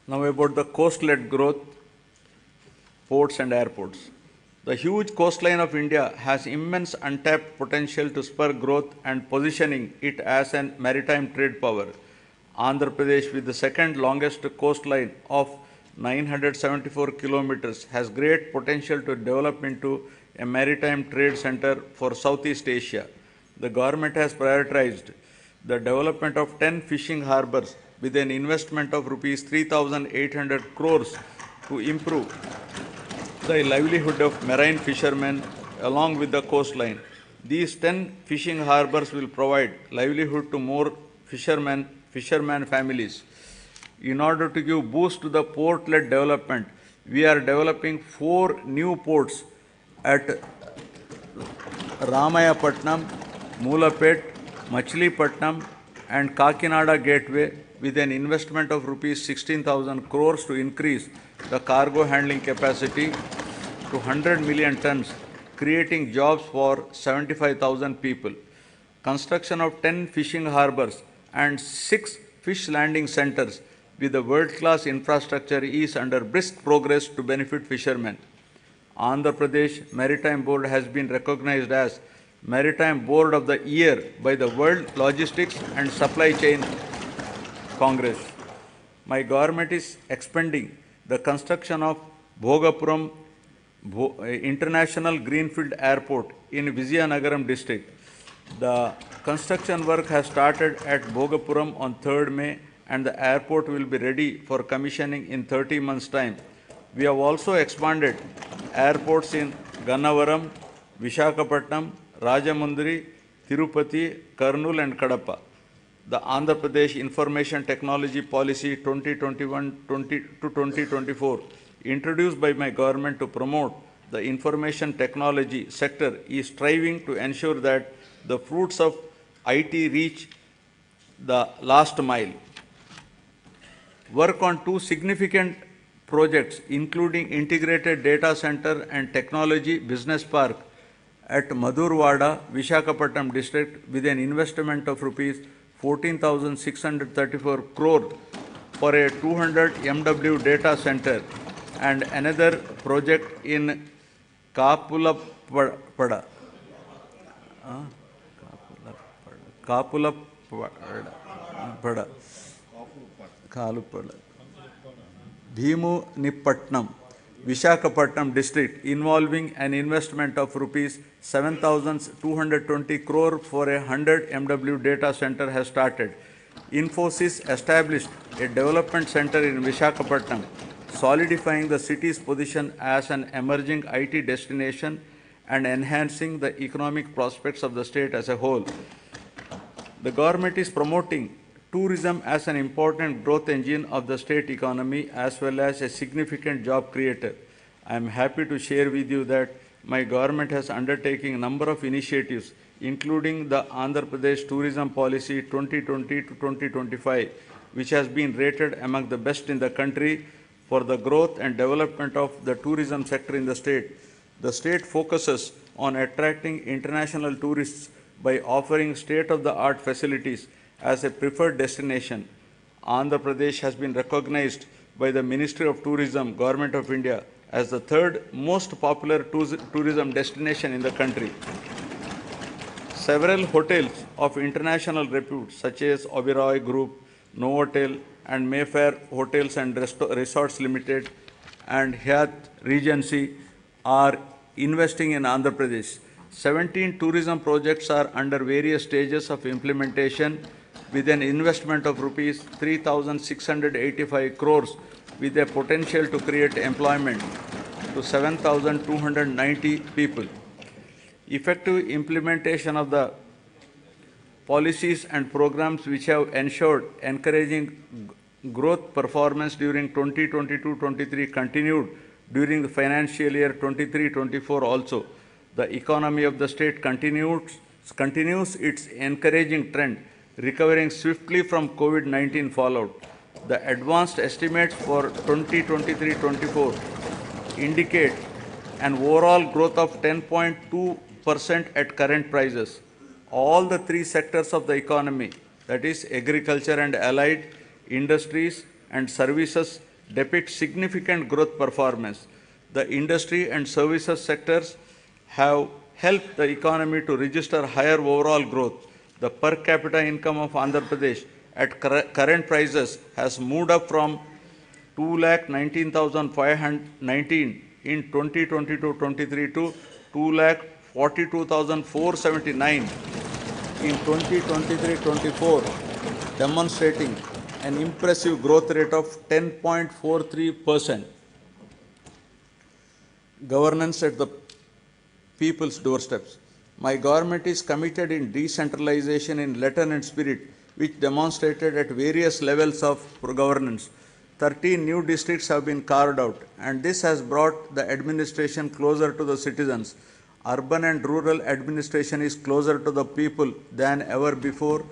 Now about the coast-led growth, ports and airports. The huge coastline of India has immense untapped potential to spur growth and positioning it as a maritime trade power. Andhra Pradesh, with the second longest coastline of 974 kilometers, has great potential to develop into a maritime trade center for Southeast Asia. The government has prioritized the development of 10 fishing harbors with an investment of rupees 3,800 crores to improve the livelihood of marine fishermen along with the coastline. These 10 fishing harbors will provide livelihood to more fishermen families. In order to give boost to the port-led development, we are developing 4 new ports at Ramayapatnam, Moolapet, Machilipatnam and Kakinada Gateway with an investment of rupees 16,000 crores to increase the cargo handling capacity to 100 million tons, creating jobs for 75,000 people. Construction of 10 fishing harbors and 6 fish landing centers with a world-class infrastructure is under brisk progress to benefit fishermen. Andhra Pradesh Maritime Board has been recognized as Maritime Board of the Year by the World Logistics and Supply Chain Congress. My government is expanding the construction of Bhogapuram International Greenfield Airport in Vizianagaram district. The construction work has started at Bhogapuram on 3rd May and the airport will be ready for commissioning in 30 months' time. We have also expanded airports in Gannavaram, Vishakhapatnam, Rajamundry, Tirupati, Kurnool and Kadapa. The Andhra Pradesh Information Technology Policy 2021 to 2024, introduced by my government to promote the information technology sector, is striving to ensure that the fruits of IT reach the last mile. Work on two significant projects, including integrated data center and technology business park at Madhurwada, Vishakhapatnam district, with an investment of rupees 14,634 crore for a 200 MW data center, and another project in Kapulapada, Bhimunipatnam, Vishakhapatnam district, involving an investment of rupees 7,220 crore for a 100 MW data center has started. Infosys established a development center in Vishakhapatnam, solidifying the city's position as an emerging IT destination and enhancing the economic prospects of the state as a whole. The government is promoting tourism as an important growth engine of the state economy as well as a significant job creator. I am happy to share with you that my government has undertaken a number of initiatives, including the Andhra Pradesh Tourism Policy 2020 to 2025, which has been rated among the best in the country for the growth and development of the tourism sector in the state. The state focuses on attracting international tourists by offering state-of-the-art facilities as a preferred destination. Andhra Pradesh has been recognized by the Ministry of Tourism, Government of India, as the third most popular tourism destination in the country. Several hotels of international repute, such as Oberoi Group, Novotel, and Mayfair Hotels and Resorts Limited, and Hyatt Regency, are investing in Andhra Pradesh. 17 tourism projects are under various stages of implementation with an investment of rupees 3,685 crores, with a potential to create employment to 7,290 people. Effective implementation of the policies and programs which have ensured encouraging growth performance during 2022-23 continued during the financial year 23-24 also. The economy of the state continues its encouraging trend, recovering swiftly from COVID-19 fallout. The advanced estimates for 2023-24 indicate an overall growth of 10.2% at current prices. All the three sectors of the economy, that is agriculture and allied, industries and services, depict significant growth performance. The industry and services sectors have helped the economy to register higher overall growth. The per capita income of Andhra Pradesh at current prices has moved up from 2,19,519 in 2022-23 to 2,42,479 in 2023-24, demonstrating an impressive growth rate of 10.43%. Governance at the people's doorsteps. My government is committed in decentralization in letter and spirit, which demonstrated at various levels of governance. 13 new districts have been carved out, and this has brought the administration closer to the citizens. Urban and rural administration is closer to the people than ever before,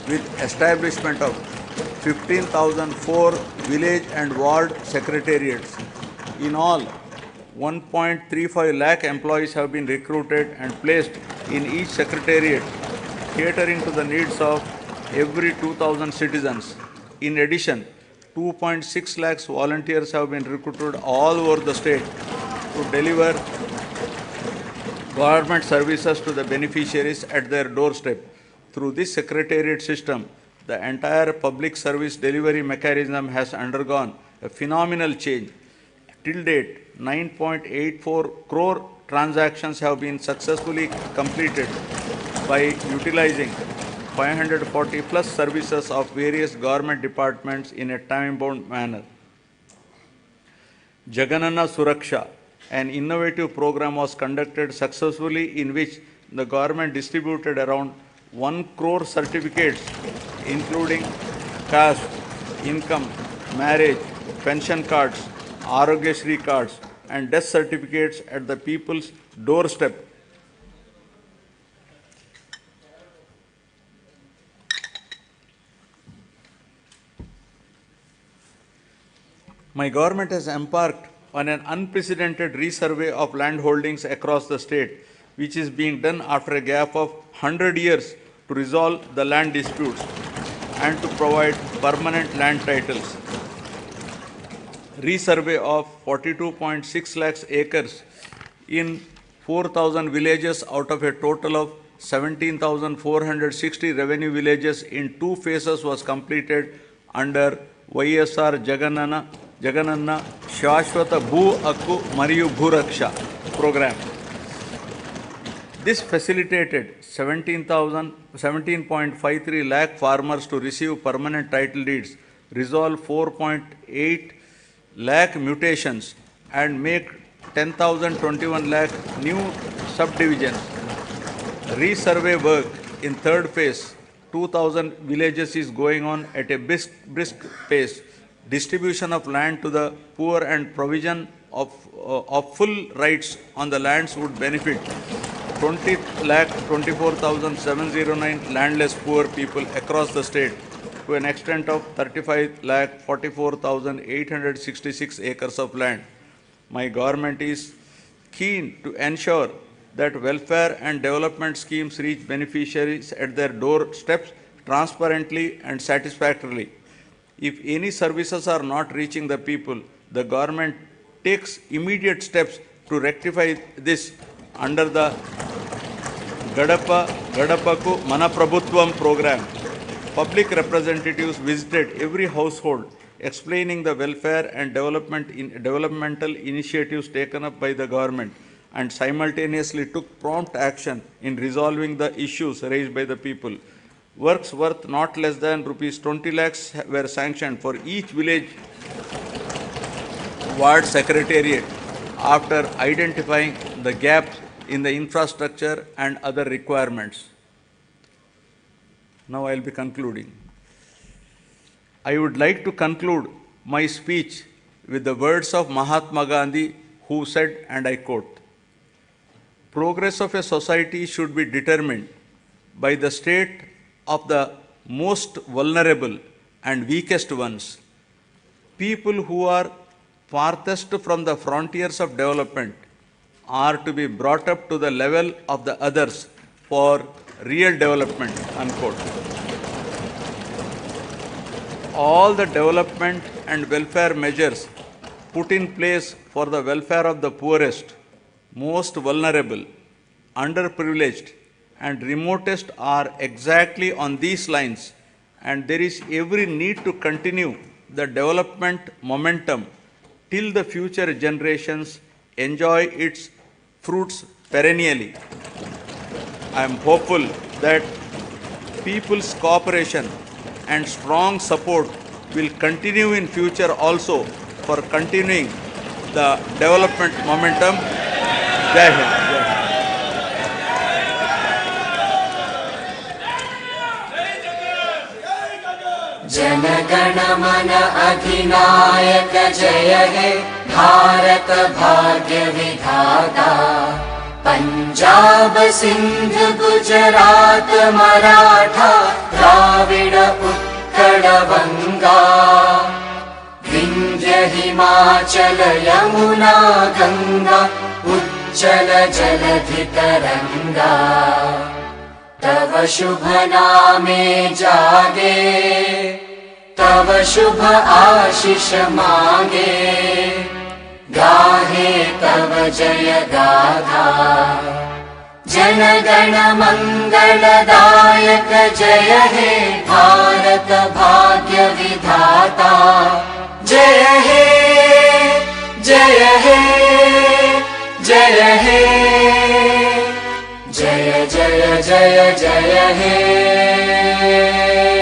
with establishment of 15,004 village and ward secretariats. In all, 1.35 lakh employees have been recruited and placed in each secretariat, catering to the needs of every 2,000 citizens. In addition, 2.6 lakhs volunteers have been recruited all over the state to deliver government services to the beneficiaries at their doorstep. Through this secretariat system, the entire public service delivery mechanism has undergone a phenomenal change. Till date, 9.84 crore transactions have been successfully completed by utilizing 540 plus services of various government departments in a time-bound manner. Jagan Suraksha, an innovative program, was conducted successfully in which the government distributed around 1 crore certificates including caste, income, marriage, pension cards, Arogyasri cards and death certificates at the people's doorstep. My government has embarked on an unprecedented resurvey of land holdings across the state, which is being done after a gap of 100 years to resolve the land disputes and to provide permanent land titles. Resurvey of 42.6 lakhs acres in 4,000 villages out of a total of 17,460 revenue villages in 2 phases was completed under YSR Jagananna Shashwata Bhu Akku Mariyu Bhuraksha program. This facilitated 17.53 lakh farmers to receive permanent title deeds, resolve 4.8 lakh mutations and make 10,021 lakh new subdivisions. Resurvey work in third phase, 2,000 villages is going on at a brisk pace. Distribution of land to the poor and provision of full rights on the lands would benefit 20,24,709 landless poor people across the state to an extent of 35,44,866 acres of land. My government is keen to ensure that welfare and development schemes reach beneficiaries at their doorsteps transparently and satisfactorily. If any services are not reaching the people, the government takes immediate steps to rectify this under the Gadapaku Manaprabhutvam program. Public representatives visited every household explaining the welfare and developmental initiatives taken up by the government and simultaneously took prompt action in resolving the issues raised by the people. Works worth not less than rupees 20 lakhs were sanctioned for each village ward secretariat after identifying the gaps in the infrastructure and other requirements. Now I will be concluding. I would like to conclude my speech with the words of Mahatma Gandhi, who said, and I quote, "Progress of a society should be determined by the state of the most vulnerable and weakest ones. People who are farthest from the frontiers of development are to be brought up to the level of the others for real development," unquote. All the development and welfare measures put in place for the welfare of the poorest, most vulnerable, underprivileged, and remotest are exactly on these lines, and there is every need to continue the development momentum till the future generations enjoy its fruits perennially. I am hopeful that people's cooperation and strong support will continue in future also for continuing the development momentum. Jai Hind. Jana Gana मन अधिनायक जय हे भारत भाग्य विधाता। पंजाब सिंध गुजरात मराठा द्राविड़ उत्कल बंगा, विंध्य हिमाचल यमुना गंगा उज्जल जलधि तरंगा। तव शुभ नामे जागे, तव शुभ आशीष मांगे, गाहे तव जय गाथा। जनगण मंगलदायक जय हे भारत भाग्य विधाता जय हे जय हे जय हे जय जय जय जय हे।